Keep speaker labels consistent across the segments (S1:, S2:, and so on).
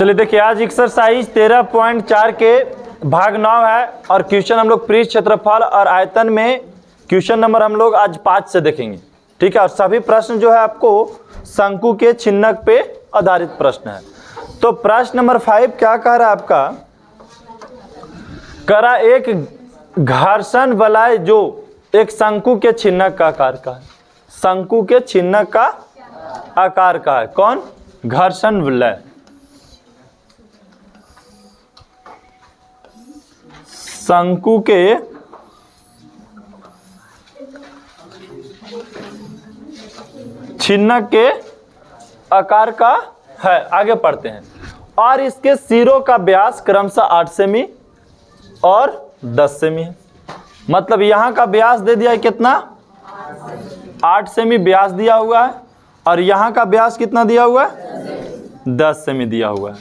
S1: चलिए देखिए, आज एक्सरसाइज 13.4 के भाग 9 है और क्वेश्चन हम लोग पृष्ठ क्षेत्रफल और आयतन में क्वेश्चन नंबर हम लोग आज 5 से देखेंगे। ठीक है, और सभी प्रश्न जो है आपको शंकु के छिन्नक पे आधारित प्रश्न है। तो प्रश्न नंबर 5 क्या कह रहा है आपका, करा एक घर्षण वलय जो एक शंकु के छिन्नक का आकार का है। शंकु के छिन्नक का आकार का है कौन? घर्षण वलय। शंकु के छिन्नक के आकार का है। आगे पढ़ते हैं। और इसके सिरों का व्यास क्रमशः 8 सेमी और 10 सेमी है। मतलब यहां का व्यास दे दिया है कितना? 8 सेमी व्यास दिया हुआ है और यहां का व्यास कितना दिया हुआ है? 10 सेमी दिया हुआ है।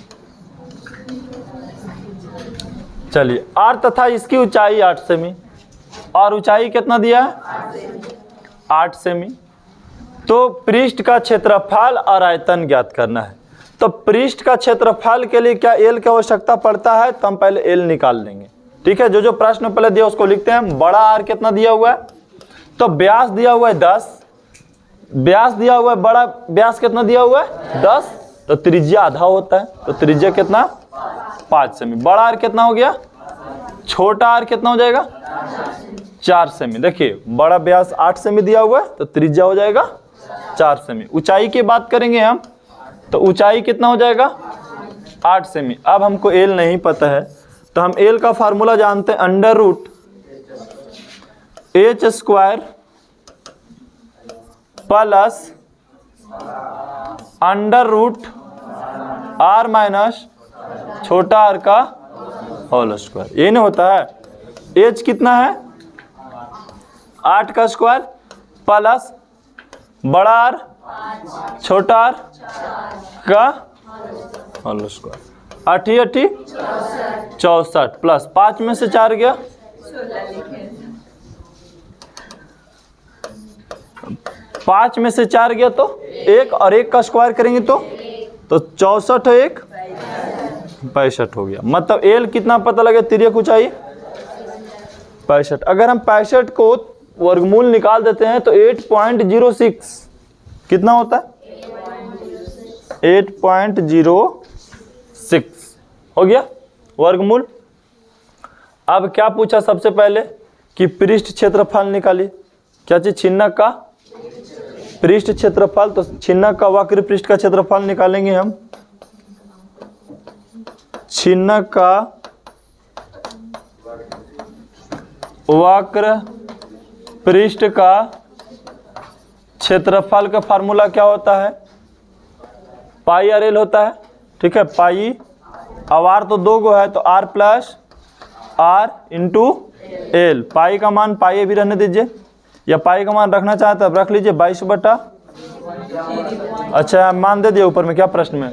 S1: चलिए, और तथा इसकी ऊंचाई 8 सेमी और ऊंचाई कितना दिया है? 8 सेमी। तो पृष्ठ का क्षेत्रफल और आयतन ज्ञात करना है। तो पृष्ठ का क्षेत्रफल के लिए क्या एल की आवश्यकता पड़ता है? तो हम पहले एल निकाल लेंगे। ठीक है, जो जो प्रश्न पहले दिया उसको लिखते हैं। बड़ा आर कितना दिया हुआ है? तो व्यास दिया हुआ है 10, व्यास दिया हुआ है, बड़ा व्यास कितना दिया हुआ है? 10। तो त्रिज्या आधा होता है, तो त्रिज्या कितना? 5 सेमी। बड़ा आर कितना हो गया? छोटा आर कितना हो जाएगा? 4 सेमी। देखिए, बड़ा व्यास 8 सेमी दिया हुआ है तो त्रिज्या हो जाएगा 4 सेमी। ऊंचाई की बात करेंगे हम, तो ऊंचाई कितना हो जाएगा? 8 सेमी। अब हमको एल नहीं पता है तो हम एल का फार्मूला जानते हैं, under root H square plus under root R minus छोटा आर का होल स्क्वायर। ये नहीं होता है? एच कितना है? 8 का स्क्वायर प्लस बड़ा आर छोटा आर का होल स्क्वायर। 8 64 प्लस 5 में से 4 गया 5 में से 4 गया तो 1 और 1 का स्क्वायर करेंगे तो 64 और 1 65 हो गया। मतलब एल कितना पता लगे? तिर्यक ऊंचाई 65। अगर हम 65 को वर्गमूल निकाल देते हैं तो 8.06 कितना होता है? 8.06 हो गया वर्गमूल। अब क्या पूछा सबसे पहले कि पृष्ठ क्षेत्रफल निकालिए। क्या चीज? छिन्नक का पृष्ठ क्षेत्रफल। तो छिन्नक का वक्र पृष्ठ का क्षेत्रफल निकालेंगे हम। छिन्नक का वक्र पृष्ठ का क्षेत्रफल का फार्मूला क्या होता है? पाई आर एल होता है। ठीक है, पाई अब आर तो 2 गो है तो R plus R into L. Pi का मान पाई भी रहने दीजिए, या पाई का मान रखना चाहते हैं रख लीजिए 22 बटा। अच्छा, मान दे दिए ऊपर में, क्या प्रश्न में?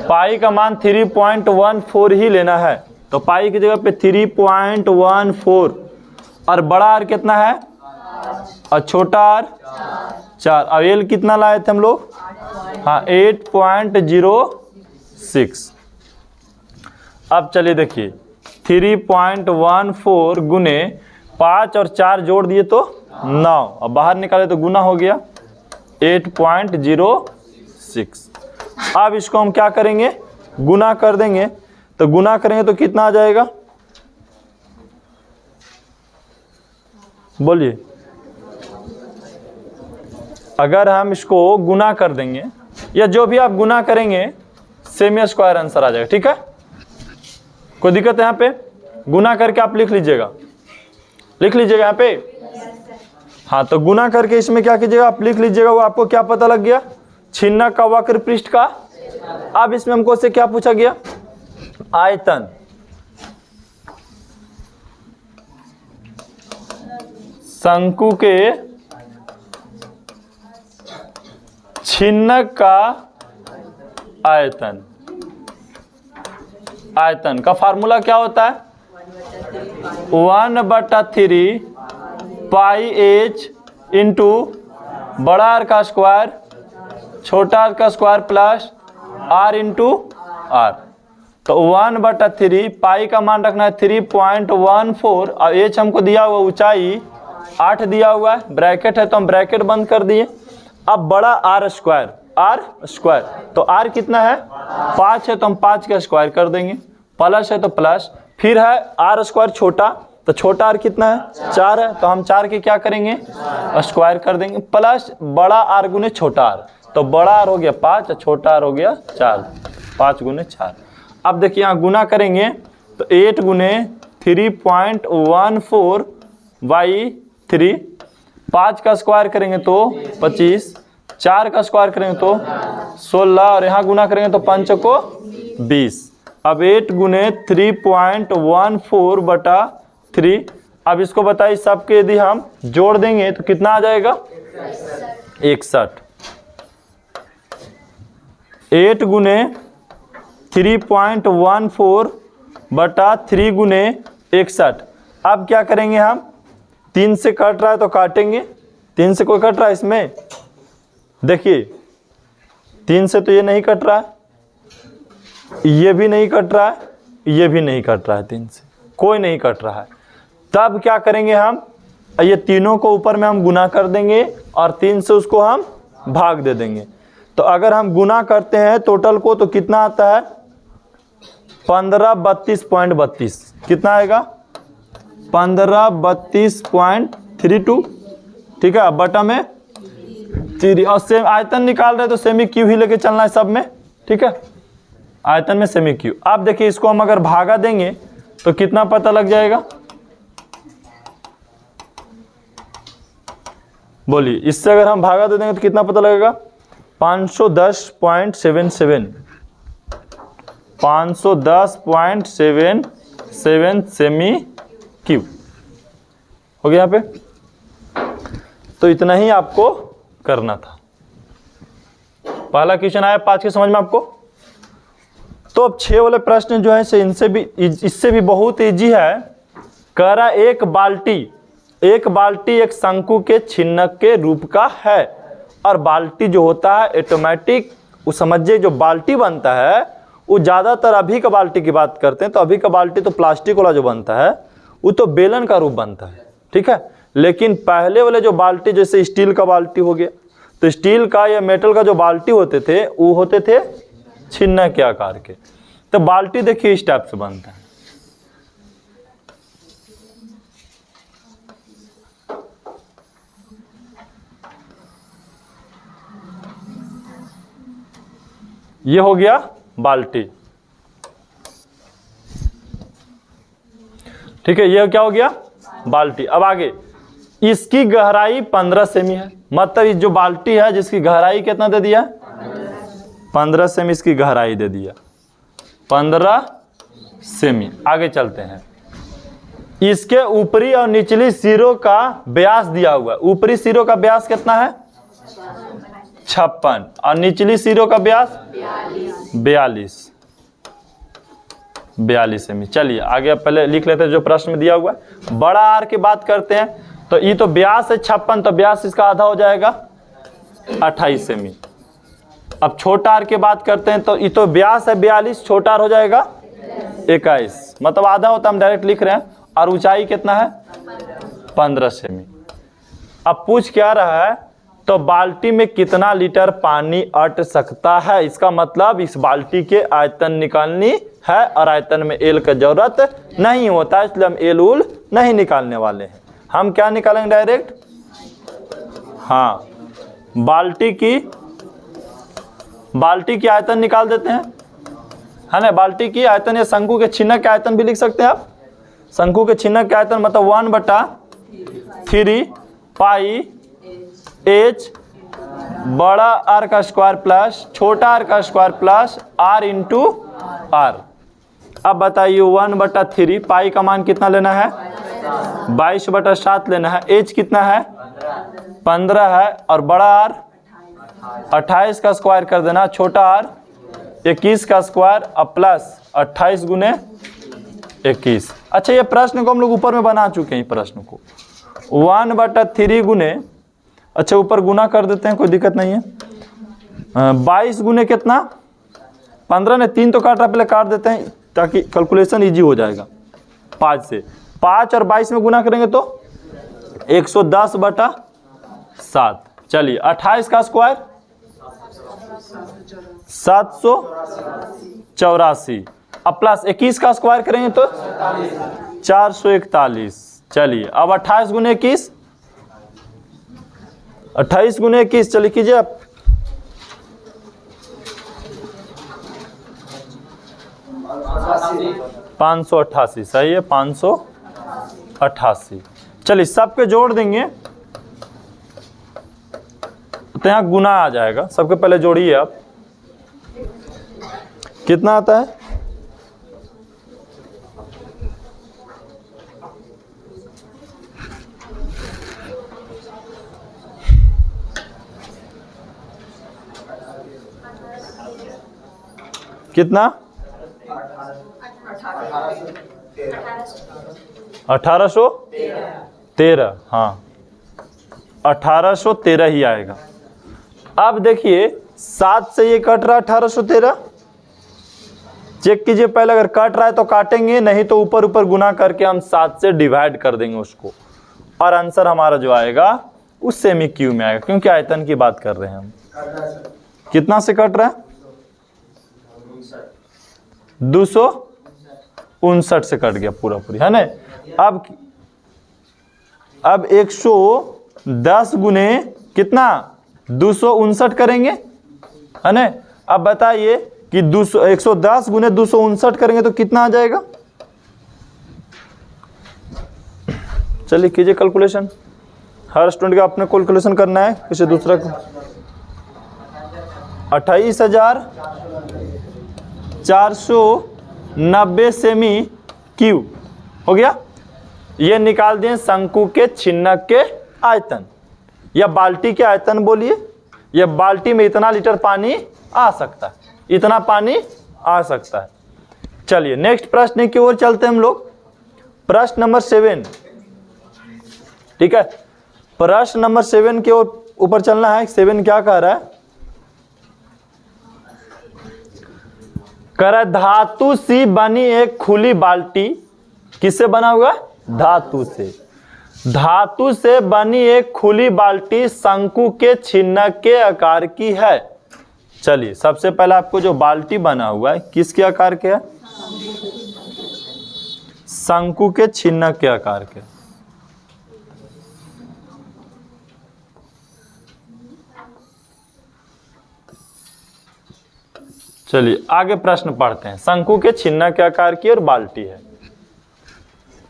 S1: पाई का मान 3.14 ही लेना है। तो पाई की जगह पे 3.14 और बड़ा आर कितना है और छोटा आर 4। अब एल कितना लाए थे हम लोग? हाँ, 8.06। अब चलिए देखिए, 3.14 गुने 5 और 4 जोड़ दिए तो 9, अब बाहर निकाले तो गुना हो गया 8.06। अब इसको हम क्या करेंगे? गुना कर देंगे। तो गुना करेंगे तो कितना आ जाएगा? बोलिए। अगर हम इसको गुना कर देंगे या जो भी आप गुना करेंगे सेमी स्क्वायर आंसर आ जाएगा। ठीक है, कोई दिक्कत है? यहाँ पे गुना करके आप लिख लीजिएगा, लिख लीजिएगा यहाँ पे। हाँ, तो गुना करके इसमें क्या कीजिएगा? आप लिख लीजिएगा। वो आपको क्या पता लग गया? छिन्नक का वक्र पृष्ठ का। अब इसमें हमको से क्या पूछा गया? आयतन। शंकु के छिन्नक का आयतन। आयतन का फार्मूला क्या होता है? 1/3 पाई एच इंटू बड़ा आर का स्क्वायर छोटा आर का square plus R into R. तो 1/3 पाई का मान रखना है 3.14 और एच हमको दिया हुआ ऊंचाई 8 दिया हुआ है, ब्रैकेट है तो हम ब्रैकेट बंद कर दिए। अब बड़ा आर स्क्वायर, तो आर कितना है 5 है तो हम 5 का स्क्वायर कर देंगे, प्लस है तो प्लस, फिर है आर स्क्वायर छोटा, तो छोटा आर कितना है 4 है तो हम 4 के क्या करेंगे स्क्वायर कर देंगे, प्लस बड़ा आर गुने छोटा आर, तो बड़ा आर हो गया 5 और छोटा आर हो गया 4, 5 गुने 4। अब देखिए यहाँ गुना करेंगे तो 8 गुने 3.14/3, 5 का स्क्वायर करेंगे तो 25, 4 का स्क्वायर करेंगे तो 16 और यहाँ गुना करेंगे तो 5 को 20। अब 8 गुने 3.14/3, अब इसको बताइए सबके यदि हम जोड़ देंगे तो कितना आ जाएगा 61। 8 गुने 3.14/3 गुने 61। अब क्या करेंगे हम 3 से कट रहा है तो काटेंगे, 3 से कोई कट रहा है इसमें, देखिए 3 से तो ये नहीं कट रहा है, ये भी नहीं कट रहा है, ये भी नहीं कट रहा है, 3 से कोई नहीं कट रहा है। तब क्या करेंगे हम ये तीनों को ऊपर में हम गुना कर देंगे और 3 से उसको हम भाग दे देंगे। तो अगर हम गुना करते हैं टोटल को तो कितना आता है 1532.32, कितना आएगा 1532.32, ठीक है। बटा में 3 और सेम आयतन निकाल रहे तो सेमी क्यू ही लेके चलना है सब में, ठीक है, आयतन में सेमी क्यू। अब देखिए इसको हम अगर भागा देंगे तो कितना पता लग जाएगा, बोलिए, इससे अगर हम भागा दे देंगे तो कितना पता लगेगा 510.77, 510.77 सेमी क्यूब हो गया यहाँ पे। तो इतना ही आपको करना था। पहला क्वेश्चन आया 5 के समझ में आपको। तो अब 6 वाले प्रश्न जो है इससे भी बहुत इजी है। कह रहा एक बाल्टी एक शंकु के छिन्नक के रूप का है, और बाल्टी जो होता है ऑटोमेटिक, वो समझिए जो बाल्टी बनता है वो ज़्यादातर अभी का बाल्टी की बात करते हैं तो अभी का बाल्टी तो प्लास्टिक वाला जो बनता है वो तो बेलन का रूप बनता है, ठीक है। लेकिन पहले वाले जो बाल्टी जैसे स्टील का बाल्टी हो गया, तो स्टील का या मेटल का जो बाल्टी होते थे वो होते थे छिन्नक के आकार के। तो बाल्टी देखिए इस टाइप से बनता है, ये हो गया बाल्टी, ठीक है, ये क्या हो गया बाल्टी। अब आगे इसकी गहराई 15 सेमी है, मतलब ये जो बाल्टी है जिसकी गहराई कितना दे दिया 15 सेमी, इसकी गहराई दे दिया 15 सेमी। आगे चलते हैं, इसके ऊपरी और निचली सिरों का व्यास दिया हुआ है। ऊपरी सिरों का व्यास कितना है 56 और निचली सिरों का व्यास 42 सेमी। चलिए आगे पहले लिख लेते हैं जो प्रश्न में दिया हुआ है। बड़ा आर की बात करते हैं तो ये तो व्यास है 56, तो व्यास इसका आधा हो जाएगा 28 सेमी। अब छोटा आर की बात करते हैं तो ये तो व्यास है 42, छोटा आर हो जाएगा 21, मतलब आधा होता हम डायरेक्ट लिख रहे हैं। और ऊंचाई कितना है 15 सेमी। अब पूछ क्या रहा है, तो बाल्टी में कितना लीटर पानी अट सकता है, इसका मतलब इस बाल्टी के आयतन निकालनी है और आयतन में एल का जरूरत नहीं होता है, इसलिए हम एल उल नहीं निकालने वाले हैं। हम क्या निकालेंगे डायरेक्ट, हाँ बाल्टी की आयतन निकाल देते हैं, है ना। बाल्टी की आयतन या शंकु के छिन्नक के आयतन भी लिख सकते हैं आप। शंकु के छिन्नक के आयतन मतलब 1/3 पाई एच बड़ा आर का स्क्वायर प्लस छोटा आर का square plus R into R. अब बताइए 1/3 पाई का मान कितना लेना है 22/7 लेना है, एच कितना है 15 है और बड़ा आर 28 का स्क्वायर कर देना, छोटा आर 21 का स्क्वायर और प्लस 28 गुने 21। अच्छा ये प्रश्न को हम लोग ऊपर में बना चुके हैं, प्रश्न को 1/3 गुने, अच्छा ऊपर गुना कर देते हैं कोई दिक्कत नहीं है, 22 गुने कितना 15 ने 3 तो काट रहा, पहले काट देते हैं ताकि कैलकुलेशन इजी हो जाएगा। 5 से 5 और 22 में गुना करेंगे तो 110/7। चलिए 28 का स्क्वायर 784, अब प्लस 21 का स्क्वायर करेंगे तो 441। चलिए अब 28 गुने 21, 28 गुने 21 चलिए कीजिए आप। 588 सही है, 588। चलिए सबके जोड़ देंगे तो यहाँ गुना आ जाएगा। सबके पहले जोड़िए आप, कितना आता है? कितना? 1813। हाँ 1813 ही आएगा। अब देखिए 7 से ये कट रहा 1813, चेक कीजिए पहले, अगर कट रहा है तो काटेंगे, नहीं तो ऊपर ऊपर गुना करके हम 7 से डिवाइड कर देंगे उसको, और आंसर हमारा जो आएगा उस सेमी क्यू में आएगा, क्योंकि आयतन की बात कर रहे हैं हम। कितना से कट रहा है? 259 से कट गया पूरा पूरी, है ना। अब 110 गुने कितना 259 करेंगे, है ना। अब बताइए कि 110 गुने 259 करेंगे तो कितना आ जाएगा? चलिए कीजिए कैलकुलेशन, हर स्टूडेंट का अपने कैलकुलेशन करना है, किसी दूसरा को। 28,490 सेमी क्यू हो गया। ये निकाल दें शंकु के छिन्नक के आयतन, या बाल्टी के आयतन बोलिए। या बाल्टी में इतना लीटर पानी आ सकता है, इतना पानी आ सकता है। चलिए नेक्स्ट प्रश्न की ओर चलते हैं हम लोग। प्रश्न नंबर 7, ठीक है। प्रश्न नंबर 7 के ओर ऊपर चलना है। 7 क्या कह रहा है? कह रहा है धातु सी बनी एक खुली बाल्टी, किससे बना हुआ? धातु से। धातु से बनी एक खुली बाल्टी शंकु के छिन्नक के आकार की है। चलिए सबसे पहले आपको जो बाल्टी बना हुआ है किसके आकार के है? शंकु के छिन्नक के आकार के। चलिए आगे प्रश्न पढ़ते हैं। शंकु के छिन्नक के आकार की और बाल्टी है,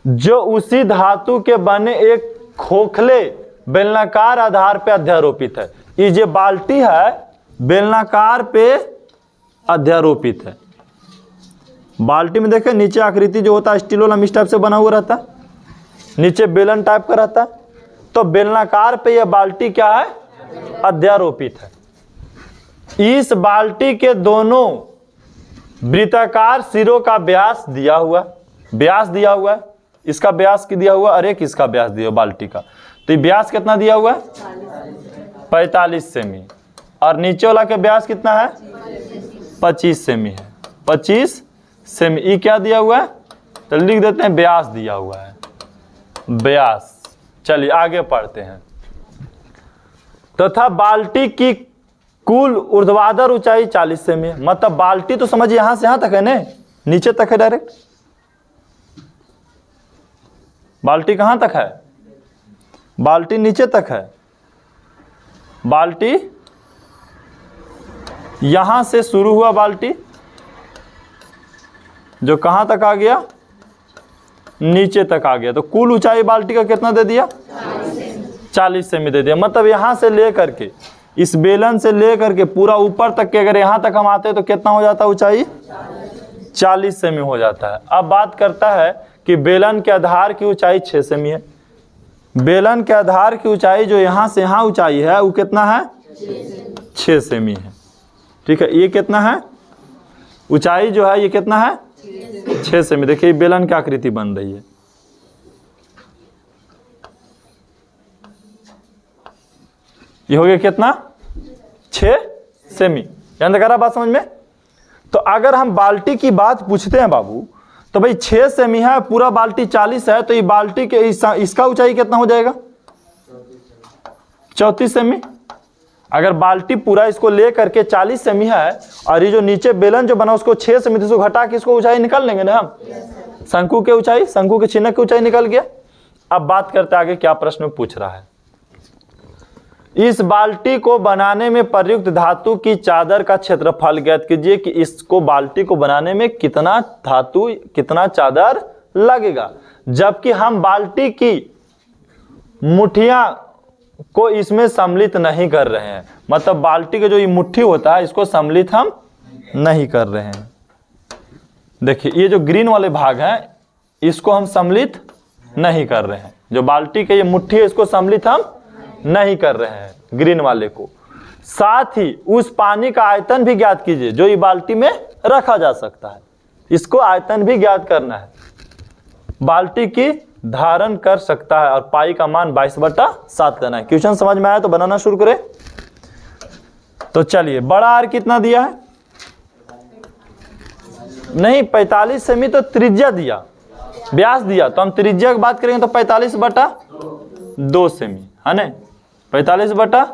S1: जो उसी धातु के बने एक खोखले बेलनाकार आधार पे अध्यारोपित है। ये जो बाल्टी है बेलनाकार पे अध्यारोपित है। बाल्टी में देखें नीचे आकृति जो होता है स्टील वाला इस टाइप से बना हुआ रहता है, नीचे बेलन टाइप का रहता है, तो बेलनाकार पे यह बाल्टी क्या है? अध्यारोपित है। इस बाल्टी के दोनों वृत्ताकार सिरों का व्यास दिया हुआ, व्यास दिया हुआ है। इसका व्यास की दिया हुआ और एक इसका व्यास दिया हुआ बाल्टी का। तो व्यास कितना दिया हुआ है? 45 सेमी। और नीचे वाला के व्यास कितना है? 25 सेमी है। 25 सेमी। ये क्या दिया हुआ है? तो लिख देते हैं व्यास दिया हुआ है, व्यास। चलिए आगे पढ़ते हैं। तथा बाल्टी की कुल ऊर्ध्वाधर ऊंचाई 40 सेमी है। मतलब बाल्टी तो समझिए यहां से यहां तक है ना, नीचे तक है डायरेक्ट। बाल्टी कहां तक है? बाल्टी नीचे तक है। बाल्टी यहां से शुरू हुआ, बाल्टी जो कहां तक आ गया? नीचे तक आ गया। तो कुल ऊंचाई बाल्टी का कितना दे दिया? 40 सेमी दे दिया। मतलब यहां से लेकर के, इस बेलन से लेकर के पूरा ऊपर तक के अगर यहां तक हम आते हैं तो कितना हो जाता है ऊंचाई? 40 सेमी हो जाता है। अब बात करता है कि बेलन के आधार की ऊंचाई 6 सेमी है। बेलन के आधार की ऊंचाई जो यहां से यहां ऊंचाई है वो कितना है? 6 सेमी है। ठीक है, ये कितना है? ऊंचाई जो है ये कितना है? 6 सेमी। देखिए बेलन की आकृति बन रही है। ये हो गया कितना? 6 सेमी। यानी करा बात समझ में? तो अगर हम बाल्टी की बात पूछते हैं बाबू, तो भाई 6 सेमी है, पूरा बाल्टी 40 है, तो ये बाल्टी के इसका ऊंचाई कितना हो जाएगा? 34 सेमी। अगर बाल्टी पूरा इसको ले करके 40 सेमी है और ये जो नीचे बेलन जो बना उसको 6 सेमी, तो इसको घटा के इसको ऊंचाई निकाल लेंगे ना हम। शंकु के ऊंचाई, शंकु के चिन्ह की ऊंचाई निकल गया। अब बात करते आगे क्या प्रश्न में पूछ रहा है। इस बाल्टी को बनाने में प्रयुक्त धातु की चादर का क्षेत्रफल ज्ञात कीजिए कि इसको बाल्टी को बनाने में कितना धातु, कितना चादर लगेगा। जबकि हम बाल्टी की मुठियां को इसमें सम्मिलित नहीं कर रहे हैं, मतलब बाल्टी का जो ये मुट्ठी होता है इसको सम्मिलित हम नहीं कर रहे हैं। देखिए ये जो ग्रीन वाले भाग हैं इसको हम सम्मिलित नहीं कर रहे हैं। जो बाल्टी के ये मुट्ठी है इसको सम्मिलित हम नहीं कर रहे हैं ग्रीन वाले को। साथ ही उस पानी का आयतन भी ज्ञात कीजिए जो ये बाल्टी में रखा जा सकता है, इसको आयतन भी ज्ञात करना है। बाल्टी की धारण कर सकता है और पाई का मान 22/7 लेना है। क्वेश्चन समझ में आया तो बनाना शुरू करें। तो चलिए, बड़ा आर कितना दिया है? नहीं, 45 सेमी तो त्रिज्या दिया, व्यास दिया, तो हम त्रिज्या की बात करेंगे तो 45/2 सेमी है ना। 45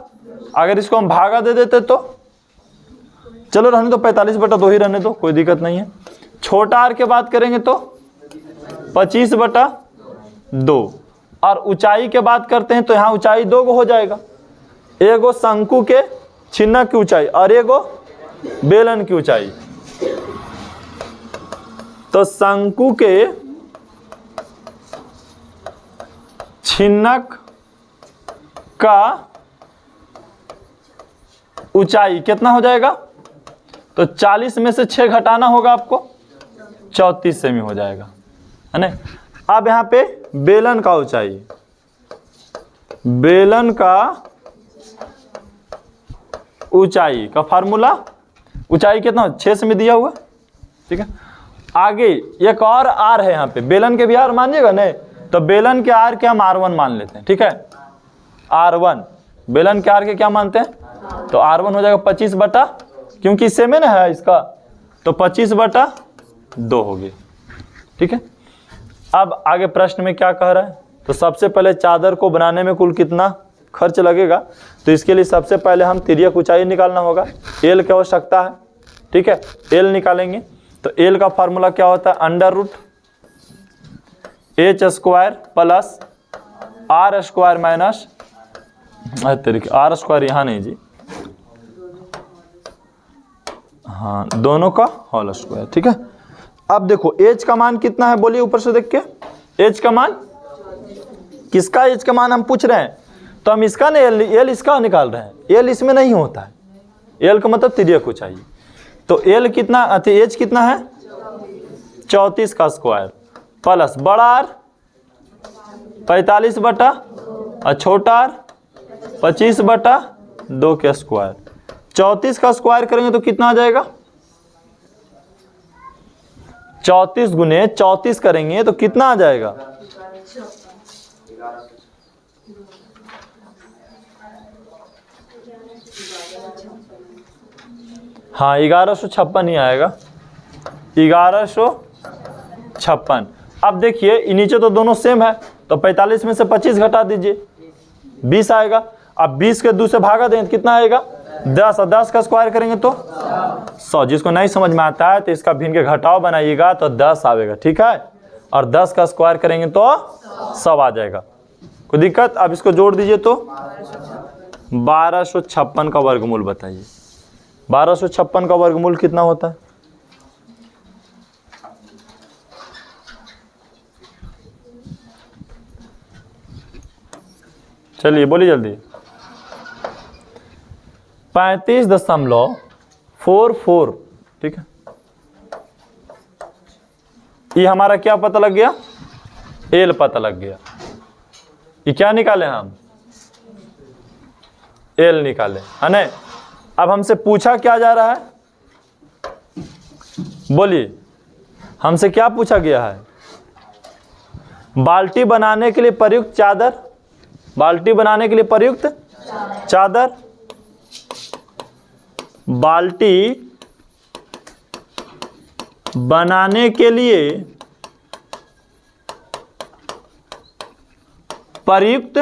S1: अगर इसको हम भागा दे देते तो चलो रहने दो, 45/2 ही रहने दो, कोई दिक्कत नहीं है। छोटा आर के बात करेंगे तो 25/2। और ऊंचाई के बात करते हैं तो यहाँ ऊंचाई 2 गो हो जाएगा, एगो शंकु के छिन्नक की ऊंचाई और एगो बेलन की ऊंचाई। तो शंकु के छिन्नक का ऊंचाई कितना हो जाएगा? तो 40 में से 6 घटाना होगा आपको, 34 सेमी हो जाएगा है ना। अब यहाँ पे बेलन का ऊंचाई, बेलन का ऊंचाई का फार्मूला, ऊंचाई कितना? 6 सेमी दिया हुआ, ठीक है। आगे एक और आर है यहाँ पे, बेलन के भी आर मानिएगा नहीं, तो बेलन के आर के हम R1 मान लेते हैं, ठीक है। R1 बेलन के आर के क्या मानते हैं? तो R1 हो जाएगा 25 क्योंकि सेम है ना है इसका, तो 25/2 हो गया, ठीक है। अब आगे प्रश्न में क्या कह रहा है? तो सबसे पहले चादर को बनाने में कुल कितना खर्च लगेगा, तो इसके लिए सबसे पहले हम तिर्यक ऊंचाई निकालना होगा। एल की आवश्यकता है, ठीक है। एल निकालेंगे तो एल का फार्मूला क्या होता है? √H² plus R² minus R² यहाँ नहीं जी, हाँ दोनों का होल स्क्वायर, ठीक है। अब देखो एच का मान कितना है, बोलिए ऊपर से देख के। एच का मान किसका? एच का मान हम पूछ रहे हैं, तो हम इसका नहीं एल इसका निकाल रहे हैं। एल इसमें नहीं होता है, एल का मतलब तिर्यक को चाहिए। तो एल कितना, एच कितना है? 34 का स्क्वायर प्लस बड़ा आर 45 और छोटा आर 25/2 के स्क्वायर। 34 का स्क्वायर करेंगे तो कितना आ जाएगा? 34 गुने 34 करेंगे तो कितना आ जाएगा? हाँ 1156 ही आएगा, 1156। अब देखिए नीचे तो दोनों सेम है, तो 45 में से 25 घटा दीजिए, 20 आएगा। अब 20 के 2 से भागा दें तो कितना आएगा? 10, और 10 का स्क्वायर करेंगे तो 100। जिसको नहीं समझ में आता है तो इसका भिन्न के घटाव बनाइएगा तो 10 आएगा, ठीक है। और 10 का स्क्वायर करेंगे तो 100 आ जाएगा, कोई दिक्कत? अब इसको जोड़ दीजिए तो 1256 का वर्गमूल बताइए। 1256 का वर्गमूल कितना होता है? चलिए बोलिए जल्दी। 35.44, ठीक है। ये हमारा क्या पता लग गया? एल पता लग गया। ये क्या निकाले हम? एल निकाले, है ना। अब हमसे पूछा क्या जा रहा है? बोलिए, हमसे क्या पूछा गया है? बाल्टी बनाने के लिए प्रयुक्त चादर, बाल्टी बनाने के लिए प्रयुक्त चादर, बाल्टी बनाने के लिए प्रयुक्त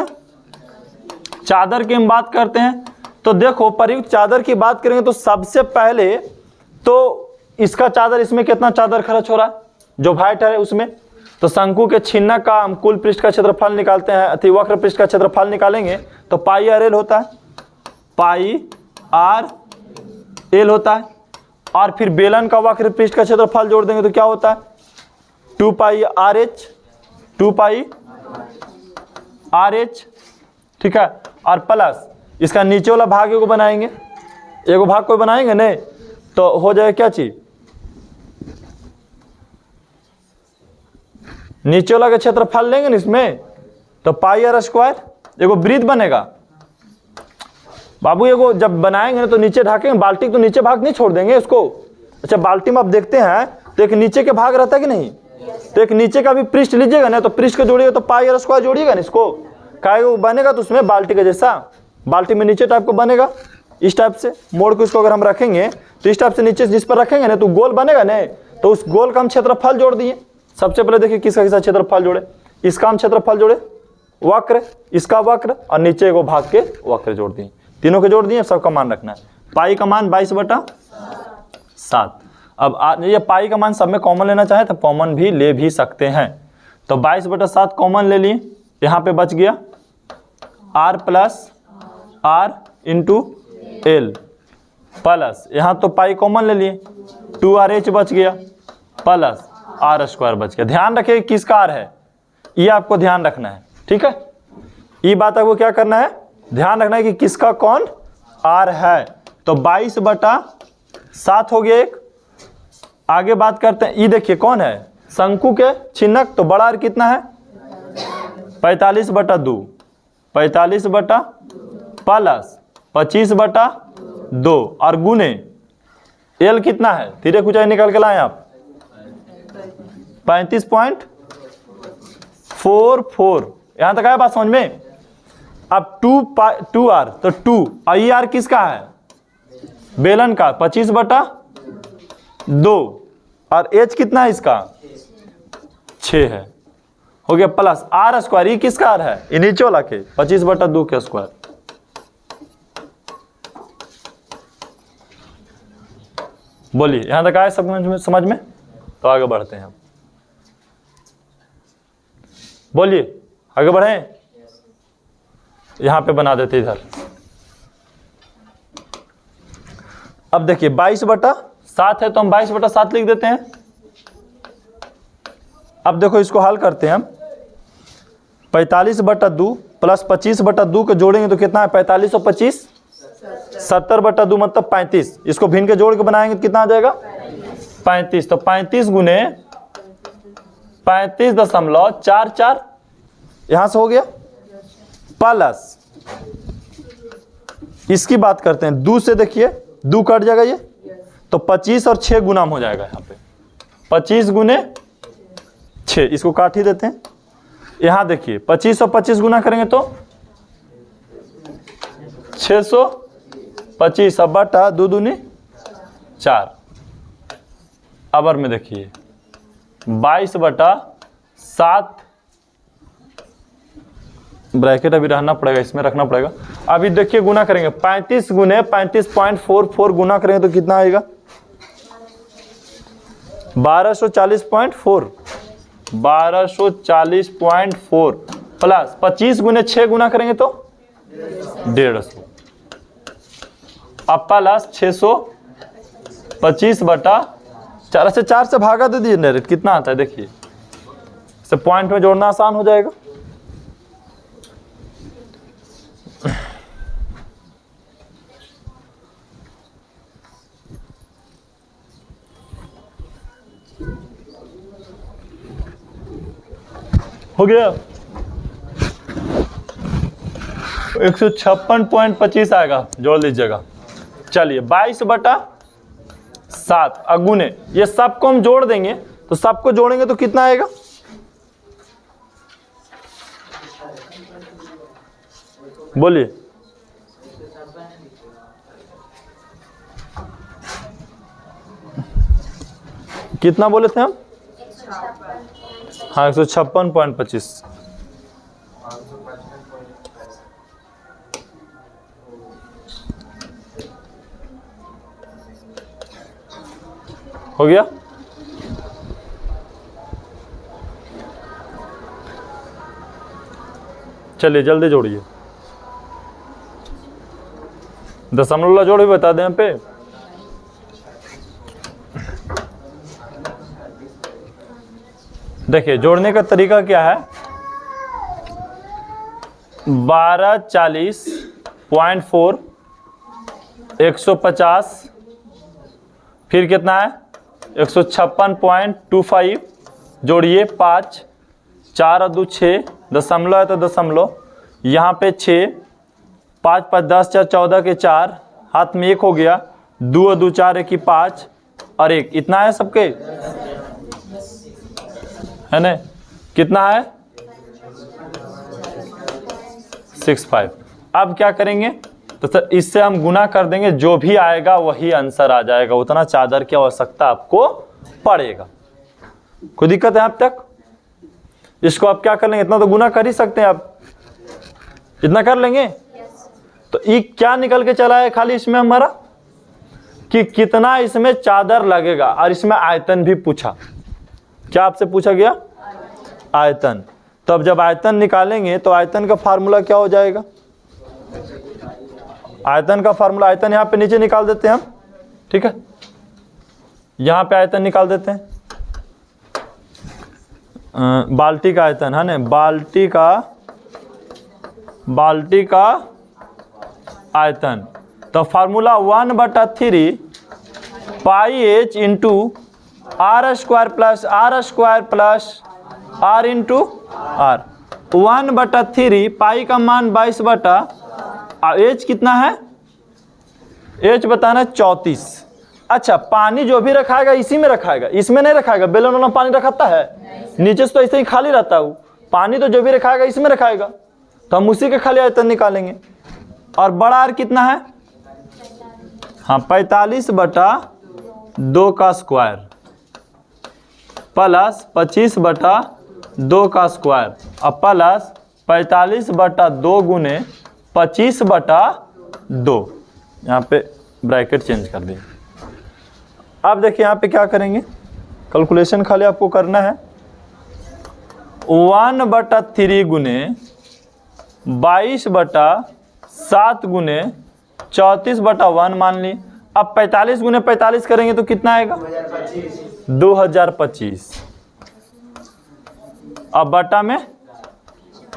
S1: चादर की हम बात करते हैं। तो देखो प्रयुक्त चादर की बात करेंगे तो सबसे पहले तो इसका चादर, इसमें कितना चादर खर्च हो रहा है जो वाइट है उसमें। तो शंकु के छिन्नक का हम कुल पृष्ठ का क्षेत्रफल निकालते हैं, अति वक्र पृष्ठ का क्षेत्रफल निकालेंगे तो पाई आर एल होता है, पाई आर एल होता है। और फिर बेलन का वक्र पृष्ठ का क्षेत्रफल जोड़ देंगे तो क्या होता है 2 पाई आर एच, 2 पाई आर एच, ठीक है। और प्लस इसका नीचे वाला भाग को बनाएंगे, एगो भाग को बनाएंगे नहीं तो हो जाएगा क्या चीज, नीचे वाला का क्षेत्रफल लेंगे ना इसमें तो पाई आर स्क्वायर, एगो वृत्त बनेगा बाबू। एगो जब बनाएंगे ना तो नीचे ढकेंगे, बाल्टी तो नीचे भाग नहीं छोड़ देंगे उसको। अच्छा बाल्टी में आप देखते हैं तो एक नीचे के भाग रहता है कि नहीं, तो एक नीचे का भी पृष्ठ लीजिएगा ना तो पृष्ठ को जोड़िएगा तो पाई आर स्क्वायर जोड़िएगा ना इसको, काय वो बनेगा तो उसमें बाल्टी का जैसा, बाल्टी में नीचे टाइप को बनेगा इस टाइप से मोड़ को इसको अगर हम रखेंगे तो इस टाइप से नीचे जिस पर रखेंगे ना तो गोल बनेगा ना, तो उस गोल का हम क्षेत्रफल जोड़ दिए। सबसे पहले देखिए किसका किसका क्षेत्रफल जोड़े, इसका हम क्षेत्रफल जोड़े वक्र, इसका वक्र और नीचे को भाग के वक्र जोड़ दिए, तीनों के जोड़ दिए। सबका मान रखना है, पाई का मान 22/7। अब ये पाई का मान सब में कॉमन लेना चाहे तो कॉमन भी ले भी सकते हैं। तो 22/7 कॉमन ले लिए, यहाँ पे बच गया r plus r into L plus यहाँ तो पाई कॉमन ले लिए 2RH बच गया प्लस r स्क्वायर बच गया। ध्यान रखिए किसका r है, ये आपको ध्यान रखना है, ठीक है। ये बात आपको क्या करना है, ध्यान रखना है कि किसका कौन r है। तो 22/7 हो गया एक। आगे बात करते हैं, ये देखिए कौन है शंकु के छिन्नक, तो बड़ा r कितना है 45/2, 45/ प्लस 25/2 और गुने एल कितना है, धीरे कुछ निकाल के लाए आप 35.44। यहां तक आया बात समझ में। अब 2r तो 2 और ये r किसका है बेलन का 25/2 और h कितना है इसका 6 है, हो गया प्लस r स्क्वायर, ये किसका r है ये नीचे वाला के 25/2 के स्क्वायर। बोलिए यहां तक आए सब समझ में, तो आगे बढ़ते हैं। बोलिए आगे बढ़े, यहां पे बना देते इधर। अब देखिए 22/7 है तो हम 22/7 लिख देते हैं। अब देखो इसको हल करते हैं हम, 45/2 प्लस 25/2 को जोड़ेंगे तो कितना है 45 और 25 70/2 मतलब 35। इसको भिन्न के जोड़ के बनाएंगे तो कितना आ जाएगा 35। तो 35 गुने 35.44 यहां से हो गया प्लस इसकी बात करते हैं 2 से, देखिए 2 कट जाएगा ये तो 25 और 6 गुना हो जाएगा। यहाँ पे 25 गुने 6, इसको काट ही देते हैं। यहां देखिए 25 और 25 गुना करेंगे तो 625 अब बटा 2 दूनी 4। अबर में देखिए 22/7 ब्रैकेट अभी रहना पड़ेगा, इसमें रखना पड़ेगा। अभी देखिए गुना करेंगे 35 गुने 35.44 गुना करेंगे तो कितना आएगा 1240.4 1240.4 प्लस 25 गुने 6 गुना करेंगे तो 150 अब प्लस 625/4 से 4 से भागा दे दीजिए डायरेक्ट, कितना आता है देखिए, इसे पॉइंट में जोड़ना आसान हो जाएगा। हो गया 156.25 आएगा, जोड़ लीजिएगा। चलिए 22/7 अगुने ये सबको हम जोड़ देंगे तो सबको जोड़ेंगे तो कितना आएगा बोलिए 22/7 कितना बोले थे हम? हाँ 156.25। हो गया? चलिए जल्दी जोड़िए। दशमलव जोड़ भी बता दें यहाँ पे। देखिए जोड़ने का तरीका क्या है, 1240.4 150 फिर कितना है 156.25 जोड़िए 5 4 और 2 6 दशमलव है तो दशमलव, यहाँ पे 6 5 5 10 4 14 के 4 हाथ में 1 हो गया, 2 और 2 4 1 5 और 1 इतना है सबके, है ना? कितना है 65। अब क्या करेंगे तो सर इससे हम गुना कर देंगे, जो भी आएगा वही आंसर आ जाएगा, उतना चादर की आवश्यकता आपको पड़ेगा। कोई दिक्कत है अब तक? इसको आप क्या कर लेंगे, इतना तो गुना कर ही सकते हैं आप, इतना कर लेंगे। तो ये क्या निकल के चला है खाली इसमें हमारा कि कितना इसमें चादर लगेगा, और इसमें आयतन भी पूछा। क्या आपसे पूछा गया? आयतन। तो अब जब आयतन निकालेंगे तो आयतन का फार्मूला क्या हो जाएगा? आयतन का फार्मूला, आयतन यहाँ पे नीचे निकाल देते हैं हम, ठीक है? यहाँ पे आयतन निकाल देते हैं, बाल्टी का आयतन है ना, बाल्टी का आयतन। तो formula 1/3 pi H into R square plus R into R. 1/3 pi का मान 22 बटा एच कितना है, एच बताना 34। अच्छा पानी जो भी रखाएगा इसी में रखाएगा, इसमें नहीं रखाएगा। बेलन वाला पानी रखाता है नीचे से तो ऐसे ही खाली रहता है, पानी तो जो भी रखाएगा इसमें रखाएगा, तो हम उसी के खाली आयतन निकालेंगे। और बड़ा आर कितना है? हाँ 45/2 का स्क्वायर प्लस 25/2 का स्क्वायर और प्लस 45/2 गुने 25/2। यहाँ पे ब्रैकेट चेंज कर दिए। अब देखिए यहाँ पे क्या करेंगे, कैलकुलेशन खाली आपको करना है। 1/3 गुने 22/7 गुने 34/1 मान ली। अब 45 गुने 45 करेंगे तो कितना आएगा? 2025। अब बटा में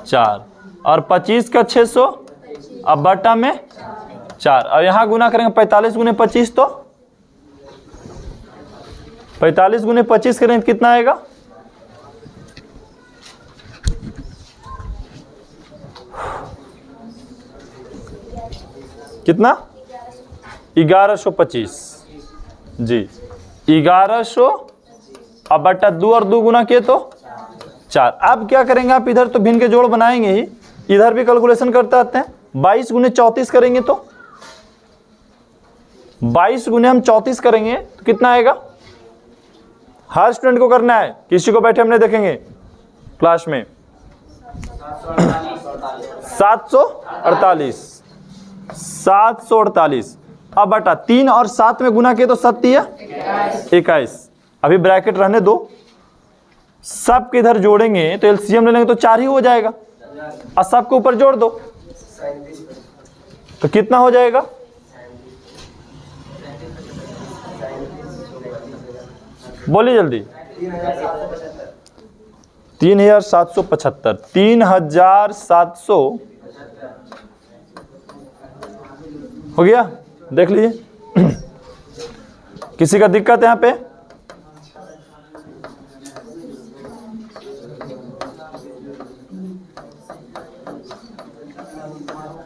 S1: 4 और 25 का 600, अब बटा में 4 और यहाँ गुना करेंगे 45 गुने 25, तो 45 गुने 25 करेंगे तो कितना आएगा? कितना? 1125 जी, 1100 अब बटा 2 और 2 गुना किए तो 4। अब क्या करेंगे आप, इधर तो भिन्न के जोड़ बनाएंगे ही, इधर भी कैलकुलेशन करते आते हैं। 22 गुने 34 करेंगे तो 22 गुने हम 34 करेंगे तो कितना आएगा? हर स्टूडेंट को करना है, किसी को बैठे हमने देखेंगे क्लास में। 748। अब बटा 3 और 7 में गुना किए तो 7 21। अभी ब्रैकेट रहने दो, सब के इधर जोड़ेंगे तो एलसीएम ले लेंगे तो 4 ही हो जाएगा, और सबके ऊपर जोड़ दो तो कितना हो जाएगा? बोलिए जल्दी। 3775। 3700 हो गया, देख लीजिए। किसी का दिक्कत है यहाँ पे?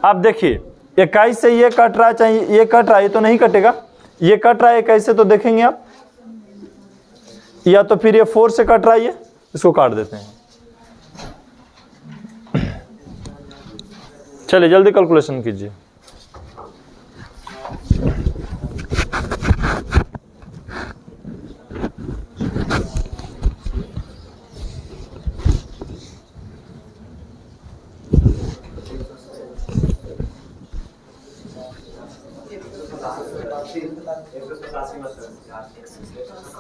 S1: अब देखिए 21 से ये कट रहा है, चाहिए ये कट रहा है, ये तो नहीं कटेगा, ये कट रहा है 21 से, तो देखेंगे आप, या तो फिर ये 4 से कट रहा है, ये इसको काट देते हैं। चलिए जल्दी कैलकुलेशन कीजिए।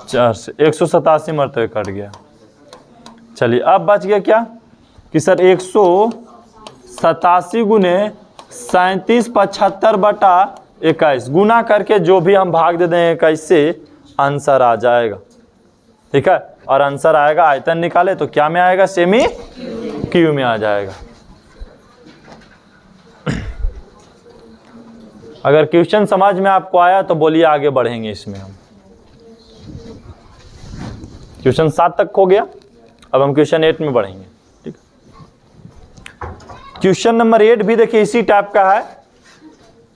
S1: 4 से 187 मरतबे कट गया। चलिए अब बच गया क्या कि सर 187 गुने 37 75 बटा 21 गुना करके जो भी हम भाग दे दें 21 से आंसर आ जाएगा। ठीक है, और आंसर आएगा आयतन निकाले तो क्या में आएगा, सेमी क्यू में आ जाएगा। अगर क्वेश्चन समझ में आपको आया तो बोलिए आगे बढ़ेंगे इसमें हम। क्वेश्चन 7 तक हो गया, अब हम क्वेश्चन 8 में बढ़ेंगे। ठीक है, क्वेश्चन नंबर 8 भी देखिए इसी टाइप का है।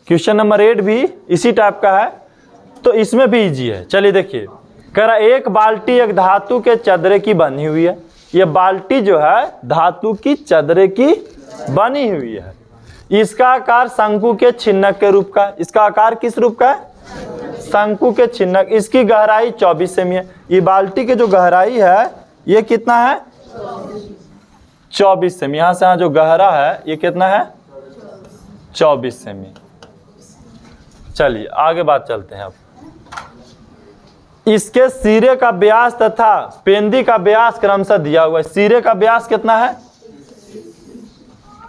S1: क्वेश्चन नंबर 8 भी इसी टाइप का है, तो इसमें भी इजी है। चलिए देखिए, कह रहा एक बाल्टी एक धातु के चदरे की बनी हुई है। ये बाल्टी जो है धातु की चदरे की बनी हुई है। इसका आकार शंकु के छिन्नक के रूप का है। इसका आकार किस रूप का है, शंकु के छिन्नक। इसकी गहराई 24 सेमी है। ये बाल्टी की जो गहराई है ये कितना है, 24 सेमी। यहां से यहाँ जो गहरा है ये कितना है, 24 सेमी। चलिए आगे बात चलते हैं। अब इसके सिरे का व्यास तथा पेंदी का व्यास क्रमशः दिया हुआ है। सिरे का व्यास कितना है,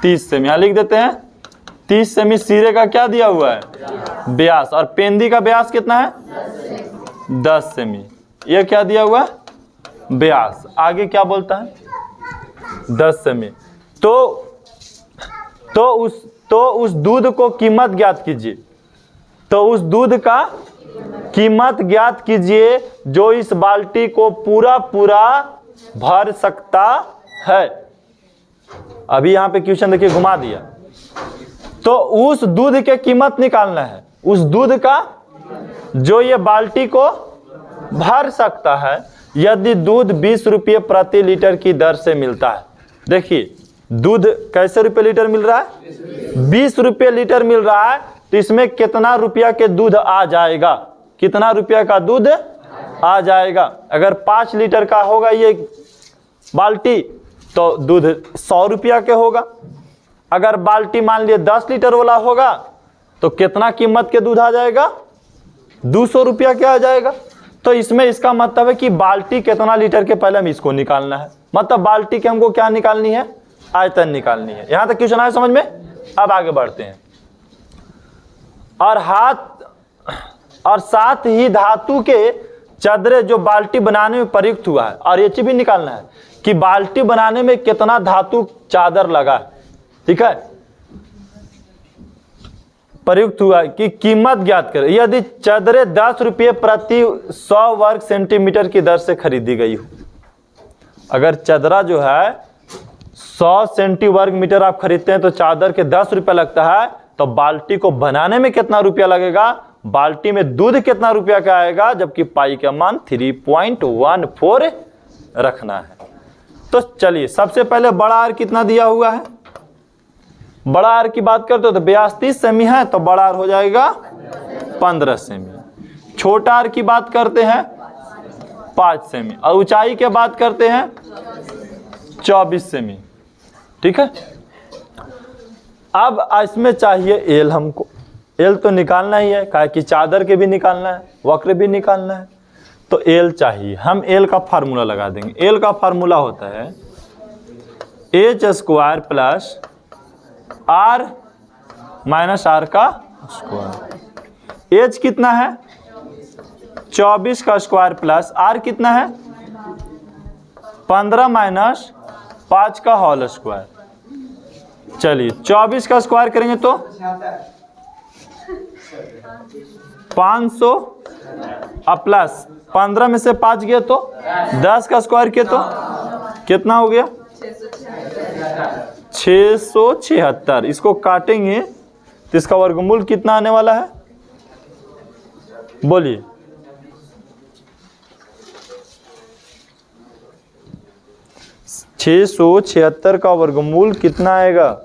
S1: 30 सेमी। यहां लिख देते हैं 30 सेमी सिरे का क्या दिया हुआ है, व्यास। और पेंदी का व्यास कितना है, 10 सेमी। ये क्या दिया हुआ है, व्यास। आगे क्या बोलता है, 10 सेमी। तो उस दूध को कीमत ज्ञात कीजिए। तो उस दूध का कीमत ज्ञात कीजिए जो इस बाल्टी को पूरा भर सकता है। अभी यहां पे क्वेश्चन देखिए घुमा दिया। तो उस दूध के कीमत निकालना है, उस दूध का जो ये बाल्टी को भर सकता है। यदि दूध 20 रुपये प्रति लीटर की दर से मिलता है। देखिए दूध कैसे रुपये लीटर मिल रहा है, 20 रुपये लीटर मिल रहा है। तो इसमें कितना रुपया के दूध आ जाएगा, कितना रुपया का दूध आ जाएगा। अगर 5 लीटर का होगा ये बाल्टी तो दूध 100 रुपया के होगा। अगर बाल्टी मान लिए 10 लीटर वाला होगा तो कितना कीमत के दूध आ जाएगा, 200 रुपया के आ जाएगा। तो इसमें इसका मतलब है कि बाल्टी कितना लीटर के पहले हम इसको निकालना है। मतलब बाल्टी के हमको क्या निकालनी है, आयतन निकालनी है। यहां तक क्वेश्चन आया समझ में। अब आगे बढ़ते हैं। और साथ ही धातु के चदरे जो बाल्टी बनाने में प्रयुक्त हुआ है। और ये चीज भी निकालना है कि बाल्टी बनाने में कितना धातु चादर लगा है। ठीक है, प्रयुक्त हुआ है कि कीमत ज्ञात करें। यदि चदरे 10 रुपये प्रति 100 वर्ग सेंटीमीटर की दर से खरीदी गई हो। अगर चदरा जो है 100 सेंटी वर्ग मीटर आप खरीदते हैं तो चादर के 10 रुपया लगता है। तो बाल्टी को बनाने में कितना रुपया लगेगा, बाल्टी में दूध कितना रुपया का आएगा, जबकि पाई का मान 3.14 रखना है। तो चलिए सबसे पहले बड़ा आर कितना दिया हुआ है, बड़ा आर की बात करते हो तो व्यास 30 सेमी है तो बड़ा आर हो जाएगा 15 सेमी। छोटा आर की बात करते हैं 5 सेमी। और ऊंचाई की बात करते हैं 24 सेमी। ठीक है, अब इसमें चाहिए एल। हमको एल तो निकालना ही है, काहे कि चादर के भी निकालना है, वक्र भी निकालना है। तो एल चाहिए। हम एल का फार्मूला लगा देंगे। एल का फार्मूला होता है h² plus r minus r का स्क्वायर। एच कितना है, 24 का स्क्वायर प्लस r कितना है, 15 माइनस 5 का होल स्क्वायर। चलिए 24 का स्क्वायर करेंगे तो 500 प्लस 15 में से 5 गया तो 10 का स्क्वायर किया तो कितना हो गया, 676। इसको काटेंगे तो इसका वर्गमूल कितना आने वाला है, बोलिए। छः 676 का वर्गमूल कितना आएगा,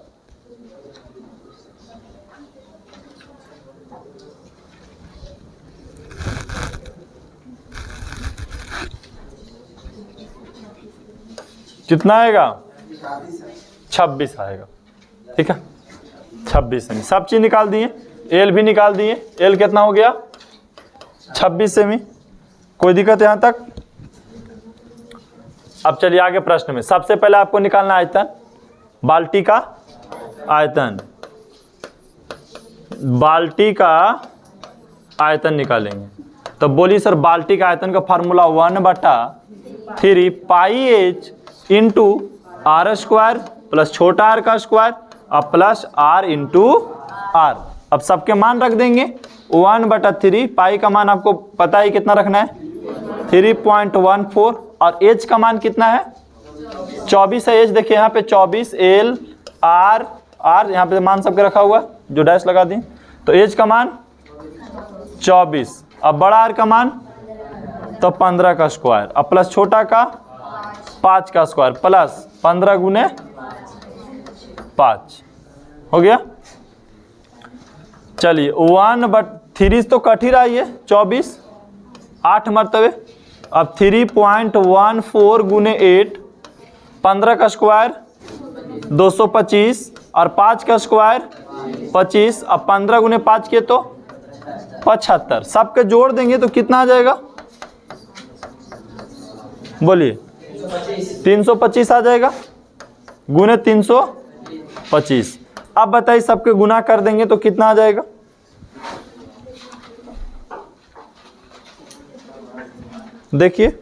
S1: कितना आएगा, 26 आएगा। ठीक है, 26 में सब चीज निकाल दिए। एल भी निकाल दिए, एल कितना हो गया 26 सेमी। कोई दिक्कत यहाँ तक? अब चलिए आगे प्रश्न में। सबसे पहले आपको निकालना आयतन, बाल्टी का आयतन, बाल्टी का आयतन निकालेंगे। तो बोलिए सर बाल्टी का आयतन का formula 1/3 pi H into R square plus छोटा आर का स्क्वायर और प्लस आर इंटू आर। अब सबके मान रख देंगे। 1/3 पाई का मान आपको पता ही कितना रखना है 3.14 और एच का मान कितना है 24 है। एच देखिए यहाँ पे 24 एल आर आर यहाँ पे मान सबके रखा हुआ जो डैश लगा दी। तो एच का मान 24, अब बड़ा आर का मान तो 15 का स्क्वायर अब प्लस छोटा का 5 का स्क्वायर प्लस 15 गुने 5 हो गया। चलिए 1/3 तो कट ही रहा है 24 8 मरतबे। अब 3.14 गुने 8 15 का स्क्वायर 225 और 5 का स्क्वायर 25। अब 15 गुने 5 के तो 75। सबके जोड़ देंगे तो कितना आ जाएगा बोलिए 325 आ जाएगा गुने 325। अब बताइए सबके गुना कर देंगे तो कितना आ जाएगा देखिए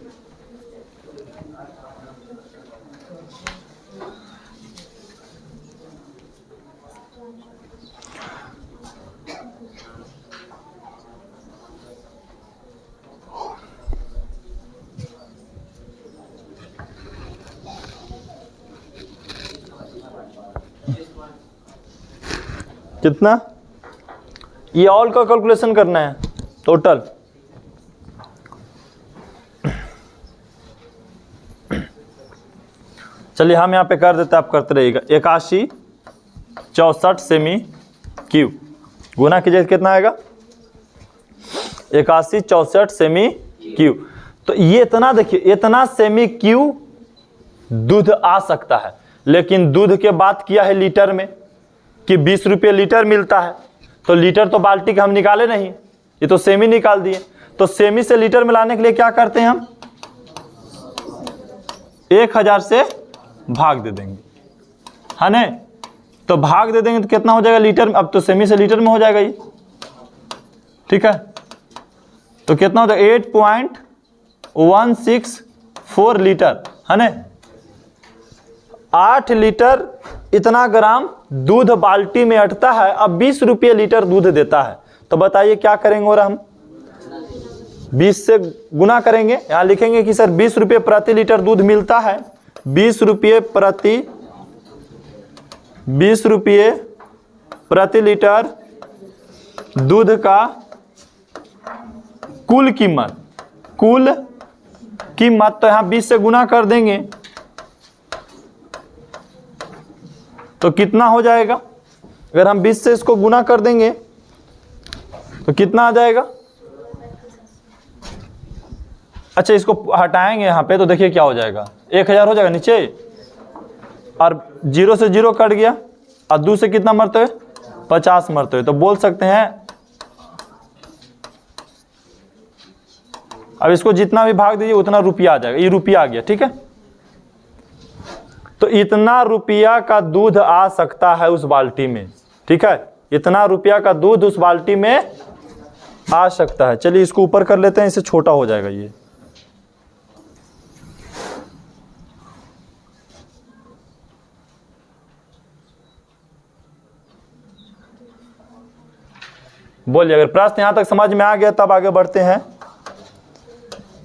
S1: कितना, ये ऑल का कैलकुलेशन करना है टोटल। चलिए हम यहाँ पे कर देते हैं, आप करते रहिएगा। 81 64 सेमी क्यूब गुना कीजिए कितना आएगा 81 64 सेमी क्यूब। तो ये इतना देखिए इतना सेमी क्यूब दूध आ सकता है, लेकिन दूध के बात किया है लीटर में कि 20 रुपये लीटर मिलता है। तो लीटर तो बाल्टी का हम निकाले नहीं, ये तो सेमी निकाल दिए। तो सेमी से लीटर में लाने के लिए क्या करते हैं हम 1000 से भाग दे देंगे है ना। तो भाग दे देंगे तो कितना हो जाएगा लीटर में। अब तो सेमी से लीटर में हो जाएगा ये, ठीक है। तो कितना हो जाएगा 8.164 लीटर है ना। 8 लीटर इतना ग्राम दूध बाल्टी में अटता है। अब 20 रुपये लीटर दूध देता है। तो बताइए क्या करेंगे और हम 20 से गुना करेंगे। यहाँ लिखेंगे कि सर 20 रुपये प्रति लीटर दूध मिलता है। 20 रुपये प्रति लीटर दूध का कुल कीमत तो यहाँ 20 से गुना कर देंगे तो कितना हो जाएगा। अगर हम 20 से इसको गुना कर देंगे तो कितना आ जाएगा। अच्छा इसको हटाएंगे यहाँ पे तो देखिए क्या हो जाएगा 1000 हो जाएगा नीचे और 0 से 0 कट गया और 2 से कितना मरते 50 मरते। तो बोल सकते हैं अब इसको जितना भी भाग दीजिए उतना रुपया आ जाएगा। ये रुपया आ गया, ठीक है। तो इतना रुपया का दूध आ सकता है उस बाल्टी में, ठीक है। इतना रुपया का दूध उस बाल्टी में आ सकता है। चलिए इसको ऊपर कर लेते हैं, इससे छोटा हो जाएगा ये। बोलिए अगर प्रश्न यहां तक समझ में आ गया तब आगे बढ़ते हैं।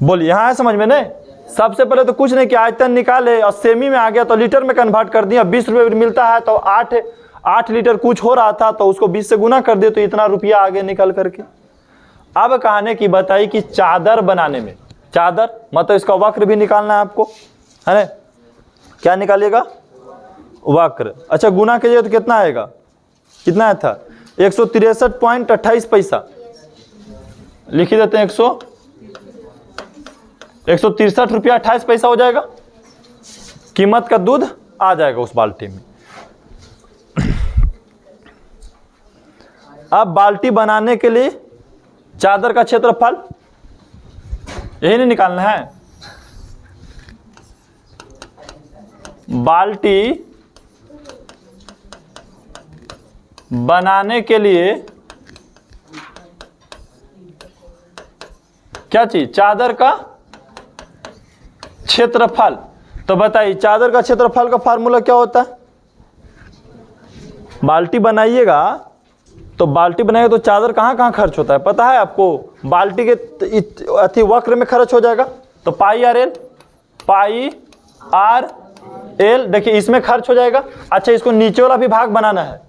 S1: बोलिए यहां है समझ में नहीं। सबसे पहले तो कुछ नहीं किया, आयतन निकाले और सेमी में आ गया तो लीटर में कन्वर्ट कर दिया। 20 रुपये मिलता है तो 8 लीटर कुछ हो रहा था तो उसको 20 से गुना कर दिए तो इतना रुपया आगे निकल करके। अब कहानी की बताई कि चादर बनाने में, चादर मतलब इसका वक्र भी निकालना है आपको, है ना। क्या निकालिएगा वक्र। अच्छा गुना कीजिए तो कितना आएगा, कितना था 163.28 पैसा। लिख ही देते हैं 163 रुपया 28 पैसा हो जाएगा। कीमत का दूध आ जाएगा उस बाल्टी में। अब बाल्टी बनाने के लिए चादर का क्षेत्रफल यही नहीं निकालना है। बाल्टी बनाने के लिए क्या चाहिए? चादर का क्षेत्रफल। तो बताइए चादर का क्षेत्रफल का फार्मूला क्या होता है? बाल्टी बनाइएगा तो चादर कहाँ कहाँ खर्च होता है पता है आपको? बाल्टी के अति वक्र में खर्च हो जाएगा, तो पाई आर एल देखिए इसमें खर्च हो जाएगा। अच्छा इसको नीचे वाला भी भाग बनाना है,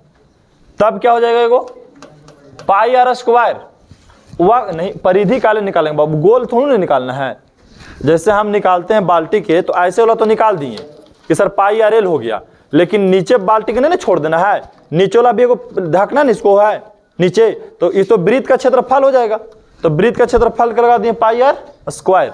S1: तब क्या हो जाएगा? वो पाई आर स्क्वायर। वह नहीं, परिधि काले निकालेंगे बाबू, गोल थोड़ा नहीं निकालना है। जैसे हम निकालते हैं बाल्टी के, तो ऐसे वाला तो निकाल दिए कि सर पाई आर एल हो गया, लेकिन नीचे बाल्टी के नहीं छोड़ देना है, नीचे वाला भी एगो ढकना ना इसको है नीचे, तो इस तो वृत्त का क्षेत्रफल हो जाएगा। तो वृत्त का क्षेत्रफल का लगा दिए पाई आर स्क्वायर।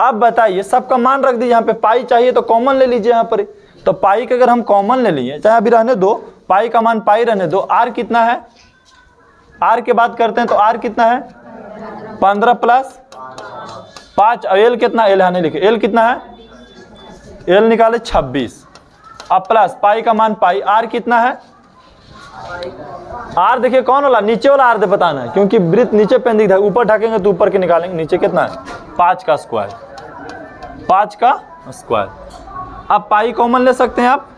S1: अब बताइए सबका मान रख दीजिए, यहाँ पे पाई चाहिए तो कॉमन ले लीजिए यहाँ पर। तो पाई का अगर हम कॉमन ले लिए, चाहे अभी रहने दो, पाई का मान पाई रहने दो। आर कितना है? आर की बात करते हैं तो आर कितना है? 15 प्लस 5। एल कितना? एल है नहीं लिखे, एल कितना है? एल निकाले 26। अब प्लस पाई का मान पाई, आर कितना है? आर देखिए कौन वाला? नीचे वाला आर दे बताना है, क्योंकि वृत्त नीचे पे दिखता है, ऊपर ढकेंगे तो ऊपर के निकालेंगे। नीचे कितना है? 5 का स्क्वायर, 5 का स्क्वायर। अब पाई कॉमन ले सकते हैं आप,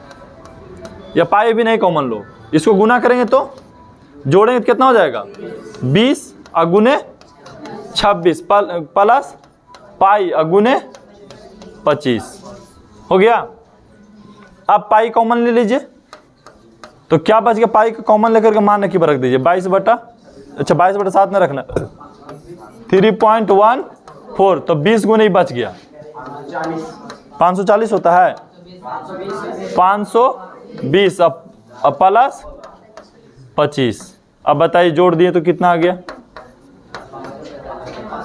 S1: या पाई भी नहीं कॉमन लो, इसको गुना करेंगे तो जोड़ेंगे तो कितना हो जाएगा? 20 अगुने 26 प्लस पाई अगुने 25 हो गया। अब पाई कॉमन ले लीजिए, तो क्या बच गया? पाई का कॉमन लेकर के मान की रख दीजिए 22/7 में रखना 3.14, तो 20 गुने ही बच गया। 540 होता है, 520 अब प्लस 25। अब बताइए जोड़ दिए तो कितना आ गया?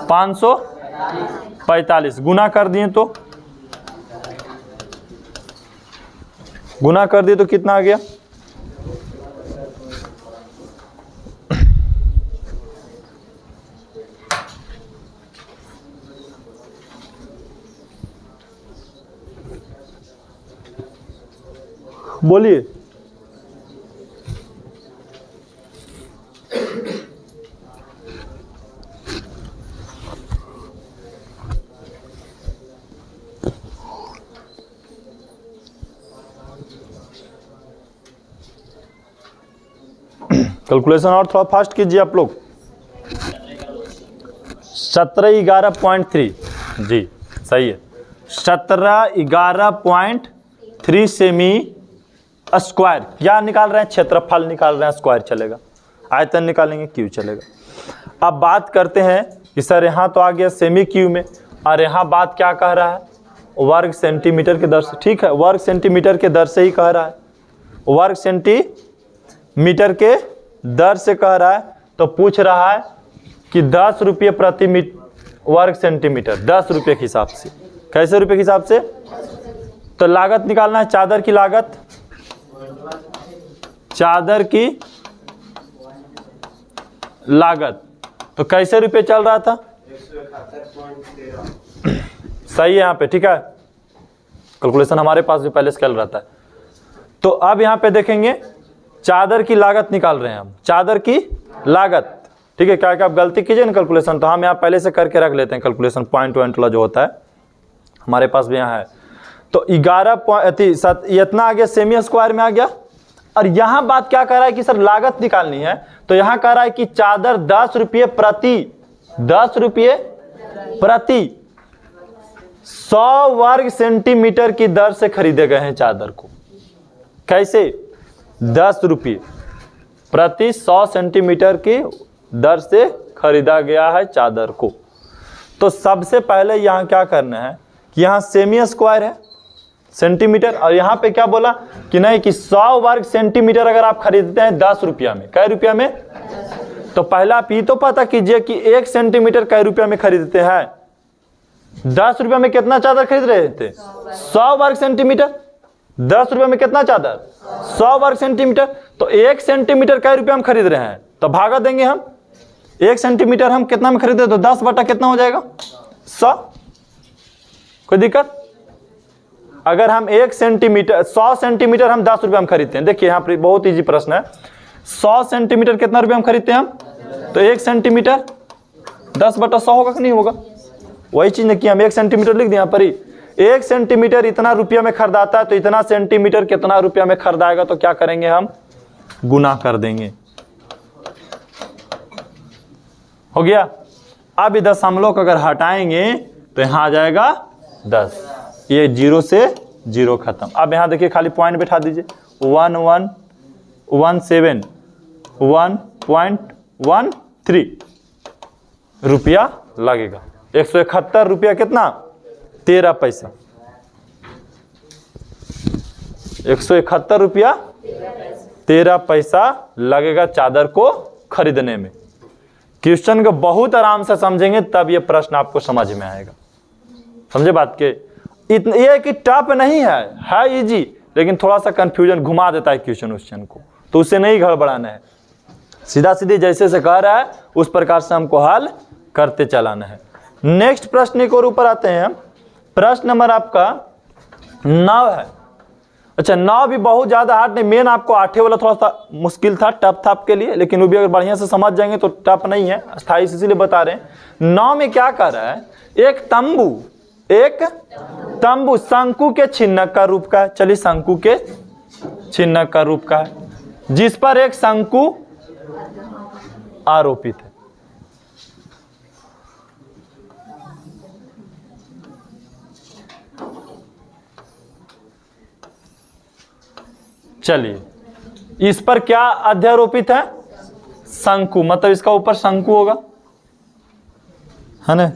S1: 545। गुना कर दिए तो कितना आ गया? बोलिए। कैलकुलेशन और थोड़ा फास्ट कीजिए आप लोग। 1711.3 जी सही है। 1711.3 सेमी स्क्वायर। क्या निकाल रहे हैं? क्षेत्रफल निकाल रहे हैं, स्क्वायर चलेगा। आयतन निकालेंगे, क्यू चलेगा। अब बात करते हैं कि सर यहाँ तो आ गया सेमी क्यू में, और यहाँ बात क्या कह रहा है? वर्ग सेंटीमीटर के दर से। ठीक है, वर्ग सेंटीमीटर के दर से ही कह रहा है, वर्ग सेंटीमीटर के दर से कह रहा है। तो पूछ रहा है कि 10 रुपये प्रति वर्ग सेंटीमीटर, 10 रुपये के हिसाब से। कैसे रुपये के हिसाब से? तो लागत निकालना है, चादर की लागत, चादर की लागत। तो कैसे रुपये चल रहा था? सही है यहाँ पे, ठीक है। कैलकुलेशन हमारे पास भी पहले से चल रहा था। तो अब यहाँ पे देखेंगे चादर की लागत निकाल रहे हैं हम, चादर की लागत। ठीक है, क्या आप गलती कीजिए ना कैलकुलेशन, तो हम यहाँ पहले से करके रख लेते हैं कैलकुलेशन, पॉइंट वाला जो होता है हमारे पास भी यहाँ है। तो 11 इतना आ गया, सेमी स्क्वायर में आ गया। और यहाँ बात क्या कर रहा है कि सर लागत निकालनी है, तो यहाँ कह रहा है कि चादर 10 रुपये प्रति 100 वर्ग सेंटीमीटर की दर से खरीदे गए हैं चादर को। कैसे? 10 रुपये प्रति 100 सेंटीमीटर की दर से खरीदा गया है चादर को। तो सबसे पहले यहाँ क्या करना है कि यहाँ सेमी स्क्वायर है सेंटीमीटर, और यहाँ पे क्या बोला कि नहीं कि 100 वर्ग सेंटीमीटर अगर आप खरीदते हैं 10 रुपया में, कै रुपया में? तो पहला आप ये तो पता कीजिए कि 1 सेंटीमीटर कै रुपया में खरीदते हैं। 10 रुपया में कितना चादर खरीद रहे थे? 100 वर्ग सेंटीमीटर। 10 रुपये में कितना चादर? 100 वर्ग सेंटीमीटर। तो 1 सेंटीमीटर कै रुपया में खरीद रहे हैं? तो भागा देंगे हम। 1 सेंटीमीटर हम कितना में खरीदे तो 10 बटा कितना हो जाएगा 100। कोई दिक्कत? अगर हम 1 सेंटीमीटर 100 सेंटीमीटर हम 10 रुपये में खरीदते हैं। देखिए यहाँ पर बहुत इजी प्रश्न है। 100 सेंटीमीटर कितना रुपये में खरीदते हैं हम? तो 1 सेंटीमीटर 10 बटा 100 होगा कि नहीं होगा? वही चीज ने कि हम 1 सेंटीमीटर लिख दिए यहाँ पर ही। 1 सेंटीमीटर इतना रुपया में खरीदाता है तो इतना सेंटीमीटर कितना रुपया में खरीदाएगा, तो क्या करेंगे हम? गुना कर देंगे। हो गया। अब ये दशमलव को अगर हटाएंगे तो यहाँ आ जाएगा 10। ये 0 से 0 खत्म। अब यहाँ देखिए खाली पॉइंट बैठा दीजिए। 1117 रुपया लगेगा। 171 रुपया कितना? 13 पैसा। 171 रुपया 13 पैसा लगेगा चादर को खरीदने में। क्वेश्चन को बहुत आराम से समझेंगे तब ये प्रश्न आपको समझ में आएगा। समझे बात के? ये कि टफ नहीं है इजी, लेकिन थोड़ा सा कंफ्यूजन घुमा देता है क्वेश्चन को, तो उसे नहीं गड़बड़ाना है। सीधा सीधी जैसे से कह रहा है उस प्रकार से हमको हल करते चलाना है। नेक्स्ट प्रश्न एक और ऊपर आते हैं। प्रश्न नंबर आपका 9 है। अच्छा 9 भी बहुत ज्यादा हार्ड नहीं, मेन आपको 8 वाला थोड़ा सा मुश्किल था, टफ था आपके लिए, लेकिन वो भी अगर बढ़िया से समझ जाएंगे तो टफ नहीं है, स्थायी इसीलिए बता रहे हैं। 9 में क्या कर रहा है? एक तंबू शंकु के छिन्नक का रूप का है। चलिए शंकु के छिन्नक का रूप का है, जिस पर एक शंकु आरोपित है। चलिए इस पर क्या अध्यारोपित है? शंकु, मतलब इसका ऊपर शंकु होगा, है ना?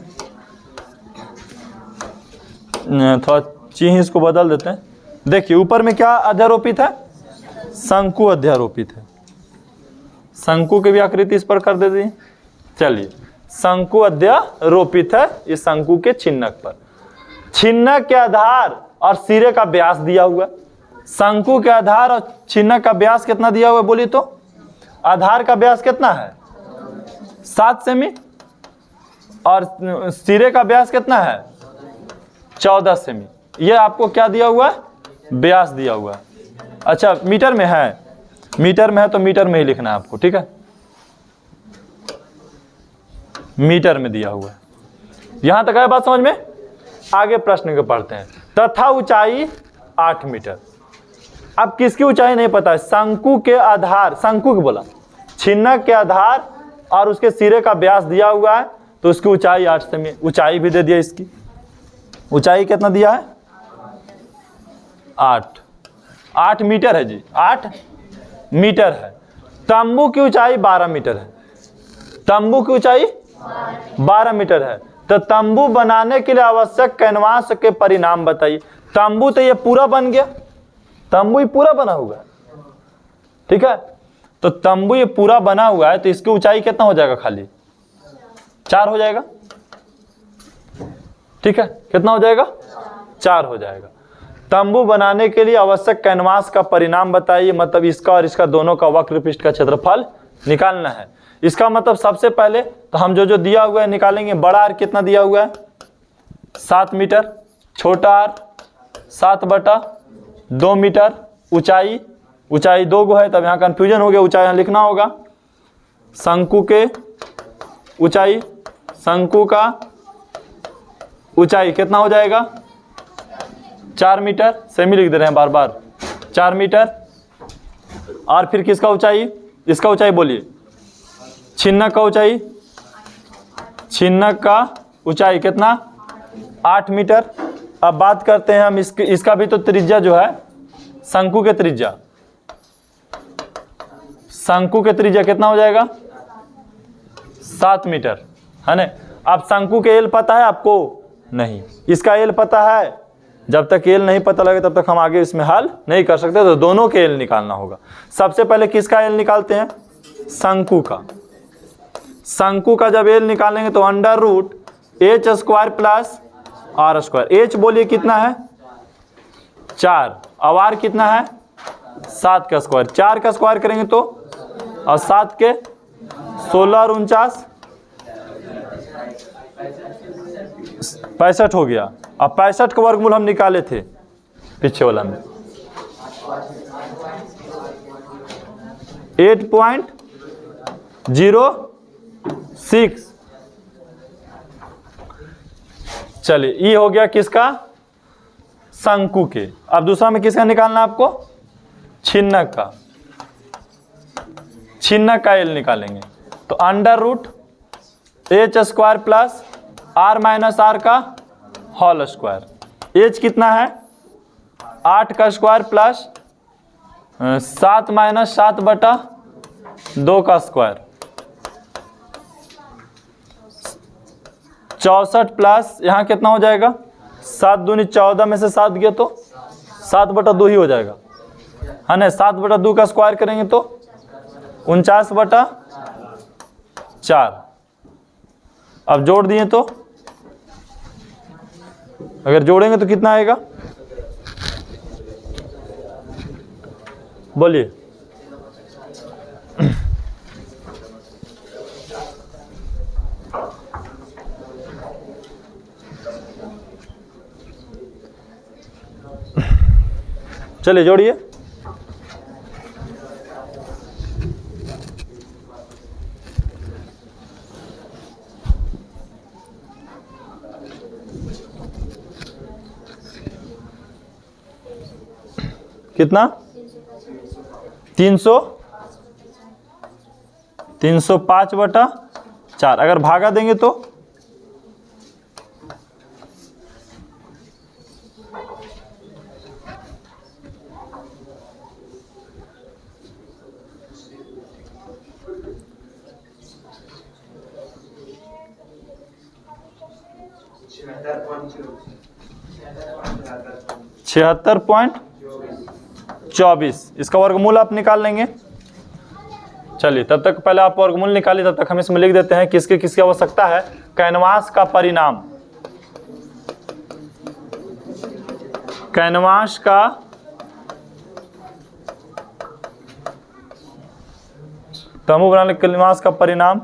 S1: थोड़ा चीज इसको बदल देते हैं। देखिए ऊपर में क्या अध्यारोपित है? शंकु अध्यारोपित है। शंकु की भी आकृति इस पर कर देते हैं। चलिए शंकु अध्यारोपित है इस शंकु के छिन्नक पर। छिन्नक के आधार और सिरे का व्यास दिया हुआ। शंकु के आधार और छिन्नक का व्यास कितना दिया हुआ है बोलिए तो? आधार का व्यास कितना है? 7 सेमी और सिरे का व्यास कितना है? 14 सेमी। ये आपको क्या दिया हुआ है? व्यास दिया हुआ है। अच्छा मीटर में है? मीटर में है तो मीटर में ही लिखना है आपको, ठीक है? मीटर में दिया हुआ है। यहां तक है बात समझ में? आगे प्रश्न को पढ़ते हैं। तथा ऊंचाई 8 मीटर। अब किसकी ऊंचाई नहीं पता है? शंकु के आधार, शंकु के बोला, छिन्नक के आधार और उसके सिरे का व्यास दिया हुआ है तो उसकी ऊंचाई 8 सेमी। ऊंचाई भी दे दिया। इसकी ऊंचाई कितना दिया है? 8 मीटर है जी, 8 मीटर है। तंबू की ऊंचाई 12 मीटर है। तंबू की ऊंचाई 12 मीटर है। तो तंबू बनाने के लिए आवश्यक कैनवास के परिणाम बताइए। तंबू तो ये पूरा बन गया, तंबू ये पूरा बना हुआ है, ठीक है? तो तंबू ये पूरा बना हुआ है तो इसकी ऊंचाई कितना हो जाएगा? खाली 4 हो जाएगा, ठीक है? कितना हो जाएगा? 4 हो जाएगा। तंबू बनाने के लिए आवश्यक कैनवास का परिणाम बताइए, मतलब इसका और इसका दोनों का वक्र पृष्ठ का क्षेत्रफल निकालना है। इसका मतलब सबसे पहले तो हम जो दिया हुआ है निकालेंगे। बड़ा आर कितना दिया हुआ है? 7 मीटर। छोटा आर 7/2 मीटर। ऊंचाई 2 गो है, तब यहाँ कंफ्यूजन हो गया, ऊंचाई यहाँ लिखना होगा। शंकु के ऊंचाई, शंकु का ऊंचाई कितना हो जाएगा? 4 मीटर। सेमी लिख दे रहे हैं बार बार, 4 मीटर। और फिर किसका ऊंचाई? इसका ऊंचाई बोलिए। छिन्नक का ऊंचाई, छिन्नक का ऊंचाई कितना? 8 मीटर। अब बात करते हैं हम इसका भी तो त्रिज्या जो है, शंकु के त्रिज्या, शंकु के त्रिज्या कितना हो जाएगा? 7 मीटर, है ना? अब शंकु के एल पता है आपको? नहीं। इसका एल पता है? जब तक एल नहीं पता लगे तब तक हम आगे इसमें हल नहीं कर सकते, तो दोनों के एल निकालना होगा। सबसे पहले किसका एल निकालते हैं? शंकु का। शंकु का जब एल निकालेंगे तो √h² प्लस r²। h बोलिए कितना है? 4। अब r कितना है? 7 का स्क्वायर। 4 का स्क्वायर करेंगे तो, और 7 के 16 और 49 65 हो गया। अब 65 का वर्गमूल हम निकाले थे पीछे वाला में 8.06। चलिए ये हो गया किसका, शंकु के। अब दूसरा में किसका निकालना है आपको, छिन्नक का। छिन्नक का एल निकालेंगे तो under root H square plus R minus R का होल स्क्वायर। एच कितना है 8 का स्क्वायर प्लस 7 माइनस 7 बटा 2 का स्क्वायर 64 प्लस यहाँ कितना हो जाएगा 7 दूनी 14 में से 7 गया तो 7 बटा 2 ही हो जाएगा है ना। 7 बटा 2 का स्क्वायर करेंगे तो 49 बटा 4। अब जोड़ दिए तो अगर जोड़ेंगे तो कितना आएगा बोलिए। चलिए जोड़िए। कितना 305 बटा 4। अगर भागा देंगे तो छिहत्तर पॉइंट 24। इसका वर्गमूल आप निकाल लेंगे। चलिए तब तक पहले आप वर्गमूल निकालिए, तब तक हम इसमें लिख देते हैं किसके किसकी आवश्यकता है। कैनवास का परिणाम, कैनवास का तंबू बनाने कैनवास का परिणाम।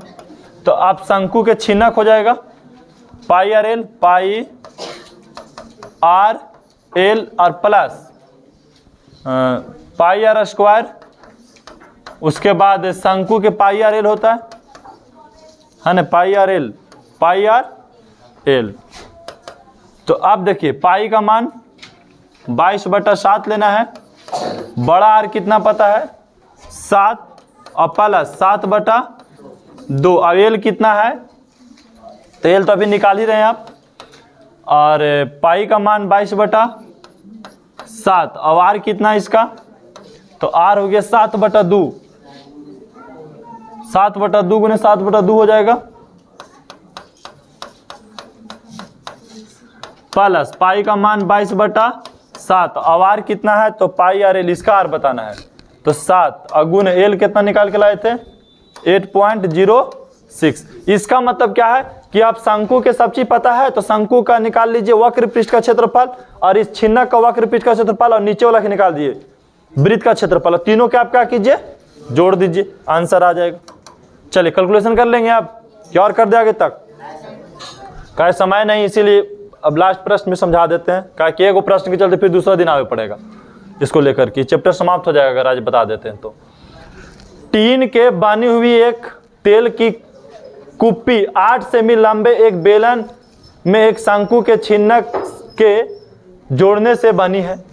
S1: तो आप शंकु के छिन्नक हो जाएगा पाई आर एल, पाई आर एल और प्लस पाई आर स्क्वायर। उसके बाद शंकु के पाई आर एल होता है ना, पाई आर एल, पाई आर एल। तो अब देखिए पाई का मान 22 बटा 7 लेना है। बड़ा आर कितना पता है 7 और प्लस 7 बटा 2। अब एल कितना है तो एल तो अभी निकाल ही रहे हैं आप। और पाई का मान 22 बटा 7। अब आर कितना इसका तो आर हो गया 7 बटा 2। 7 बटा 2 गुने 7 बटा 2 हो जाएगा प्लस पाई का मान 22 बटा 7। अब आर कितना है तो पाई आर एल, इसका आर बताना है तो 7 अगुन एल कितना निकाल के लाए थे 8.06। इसका मतलब क्या है कि आप शंकु के सब चीज पता है तो शंकु का निकाल लीजिए वक्र पृष्ठ का क्षेत्रफल, और इस छिन्नक का वक्र पृष्ठ का क्षेत्रफल, और नीचे वाला के निकाल दिए वृत्त का क्षेत्रफल। तीनों के आप क्या कीजिए जोड़ दीजिए, आंसर आ जाएगा। चलिए कैलकुलेशन कर लेंगे आप क्या और कर दे आगे तक, क्या समय नहीं इसीलिए अब लास्ट प्रश्न में समझा देते हैं। क्या कि एक प्रश्न के चलते फिर दूसरा दिन आगे पड़ेगा इसको लेकर के, चैप्टर समाप्त हो जाएगा अगर आज बता देते हैं तो। टीन के बनी हुई एक तेल की कुप्पी 8 सेमी लंबे एक बेलन में एक शंकु के छिन्नक के जोड़ने से बनी है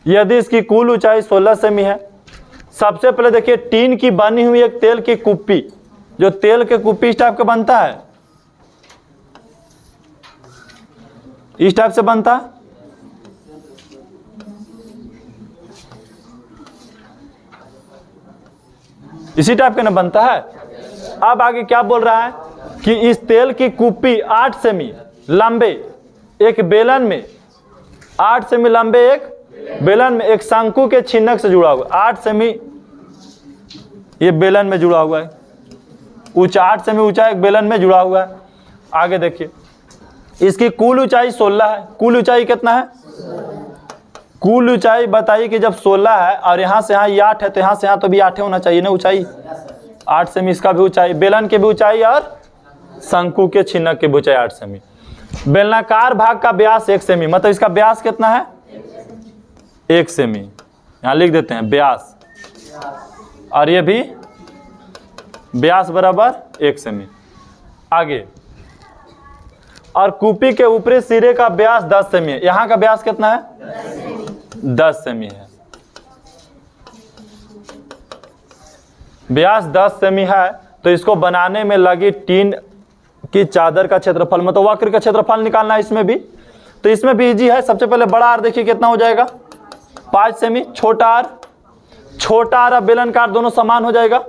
S1: यदि इसकी कुल ऊंचाई 16 सेमी है। सबसे पहले देखिए टीन की बनी हुई एक तेल की कुप्पी, जो तेल के कुप्पी इस टाइप का बनता है, इस टाइप से बनता है। इसी टाइप का ना बनता है। अब आगे क्या बोल रहा है कि इस तेल की कुप्पी 8 सेमी लंबे एक बेलन में, 8 सेमी लंबे एक बेलन में एक शंकु के छिन्नक से जुड़ा हुआ। 8 सेमी ये बेलन में जुड़ा हुआ है, ऊंचा 8 सेमी ऊंचा एक बेलन में जुड़ा हुआ है। आगे देखिए इसकी कुल ऊंचाई 16 है। कुल ऊंचाई कितना है, कुल ऊंचाई बताइए कि जब 16 है और यहाँ से यहाँ ये 8 है तो यहाँ से यहाँ तो भी 8 होना चाहिए ना ऊंचाई, 8 सेमी इसका भी ऊंचाई, बेलन की भी ऊंचाई और शंकु के छिन्नक की भी ऊंचाई 8 सेमी। बेलनाकार भाग का व्यास 1 सेमी, मतलब इसका व्यास कितना है 1 सेमी, यहाँ लिख देते हैं व्यास, और ये भी व्यास बराबर 1 सेमी। आगे, और कूपी के ऊपरी सिरे का व्यास 10 सेमी है, यहाँ का व्यास कितना है 10 सेमी है। व्यास 10 सेमी है, तो इसको बनाने में लगी टीन की चादर का क्षेत्रफल, मतलब वक्र का क्षेत्रफल निकालना है इसमें भी। तो इसमें भी इजी है। सबसे पहले बड़ा आर देखिए कितना हो जाएगा 5 सेमी, छोटा आर और बेलनकार दोनों समान हो जाएगा,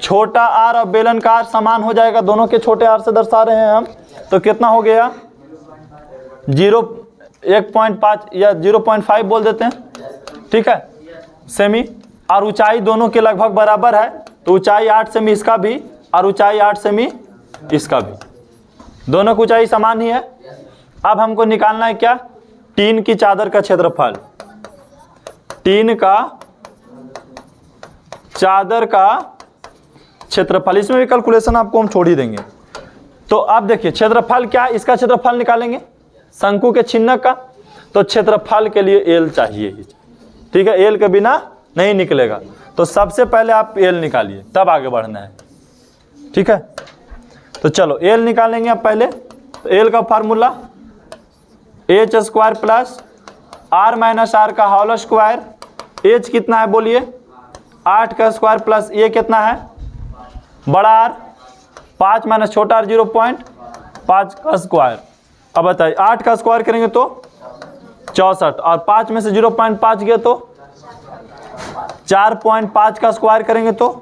S1: छोटा आर और बेलनकार समान हो जाएगा, दोनों के छोटे आर से दर्शा रहे हैं हम। तो कितना हो गया 1.5 या 0.5 बोल देते हैं, ठीक है सेमी। और ऊंचाई दोनों के लगभग बराबर है, तो ऊंचाई 8 सेमी इसका भी और ऊंचाई 8 सेमी इसका भी, दोनों की ऊंचाई समान ही है। अब हमको निकालना है क्या, टीन की चादर का क्षेत्रफल, टीन का चादर का क्षेत्रफल। इसमें भी कैलकुलेशन आपको हम छोड़ ही देंगे। तो अब देखिए क्षेत्रफल क्या है, इसका क्षेत्रफल निकालेंगे शंकु के छिन्नक का। तो क्षेत्रफल के लिए एल चाहिए ही, ठीक है, एल के बिना नहीं निकलेगा। तो सबसे पहले आप एल निकालिए, तब आगे बढ़ना है, ठीक है। तो चलो एल निकालेंगे आप पहले। तो एल का formula H square plus R minus R का होल स्क्वायर। एच कितना है बोलिए 8 का स्क्वायर प्लस ये कितना है बड़ा आर 5 माइनस छोटा आर 0.5 का स्क्वायर। अब बताइए 8 का स्क्वायर करेंगे तो 64 और 5 में से 0.5 गया तो 4.5 का स्क्वायर करेंगे तो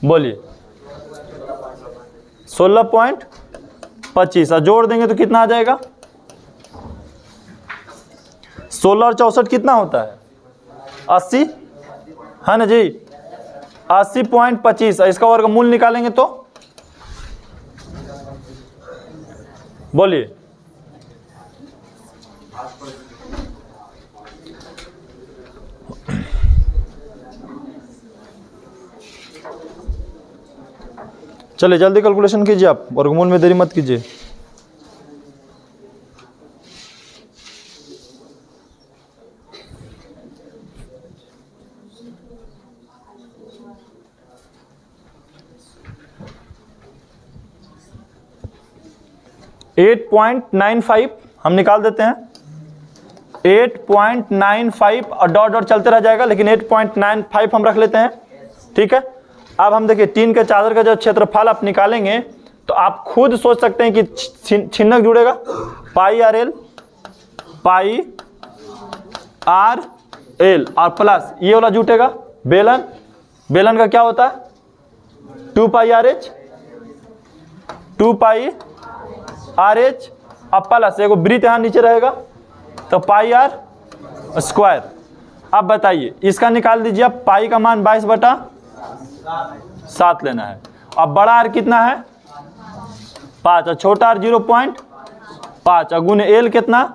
S1: बोलिए 16.25 और जोड़ देंगे तो कितना आ जाएगा 16 और 64 कितना होता है 80 है ना जी 80.25। इसका वर्गमूल निकालेंगे तो बोलिए चलिए जल्दी कैलकुलेशन कीजिए आप, वर्गमूल में देरी मत कीजिए। .95 हम निकाल देते हैं 8.95 और डॉट डॉट चलते रह जाएगा, लेकिन 8.95 हम रख लेते हैं, ठीक है। अब हम देखिए टीन के चादर का जो क्षेत्रफल आप निकालेंगे तो आप खुद सोच सकते हैं कि छिन्नक जुड़ेगा पाई आर एल और प्लस ये वाला जुटेगा बेलन का क्या होता है 2 पाई आर एच अब प्लस एगो वृत्त यहाँ नीचे रहेगा तो पाई आर स्क्वायर। अब बताइए इसका निकाल दीजिए आप, पाई का मान 22/7 लेना है। अब बड़ा आर कितना है 5 और छोटा आर 0.5 और गुने एल कितना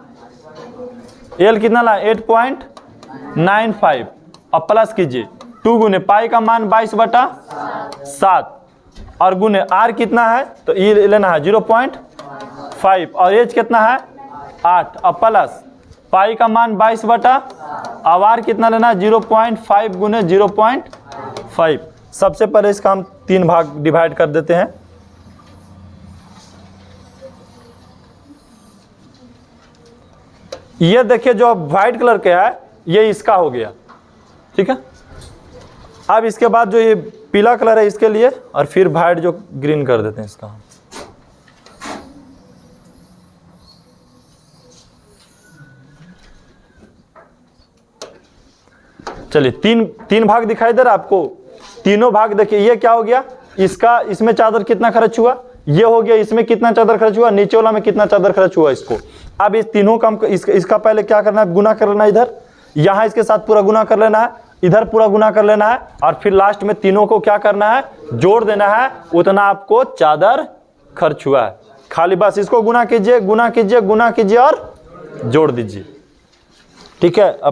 S1: ला 8.95 और प्लस कीजिए 2 गुने पाई का मान 22/7 और गुने आर कितना है तो ये लेना है 0.5 और एच कितना है 8 और प्लस पाई का मान 22 अब आर कितना लेना है 0.5 गुने 0.5। सबसे पहले इसका हम 3 भाग डिवाइड कर देते हैं। ये देखिए जो व्हाइट कलर के है ये इसका हो गया, ठीक है। अब इसके बाद जो ये पीला कलर है इसके लिए और फिर व्हाइट जो ग्रीन कर देते हैं इसका। चलिए तीन भाग दिखाई दे रहा है आपको, तीनों भाग देखिए। ये क्या हो गया इसका, इसमें चादर कितना खर्च हुआ, ये हो गया इसमें कितना चादर खर्च हुआ, नीचे वाला में कितना चादर खर्च हुआ इसको। अब इस तीनों का इसका पहले क्या करना है गुना कर लेना है, इधर यहाँ इसके साथ पूरा गुना कर लेना है, इधर पूरा गुना कर लेना है और फिर लास्ट में तीनों को क्या करना है जोड़ देना है, उतना आपको चादर खर्च हुआ है। खाली बस इसको गुना कीजिए और जोड़ दीजिए, ठीक है। अब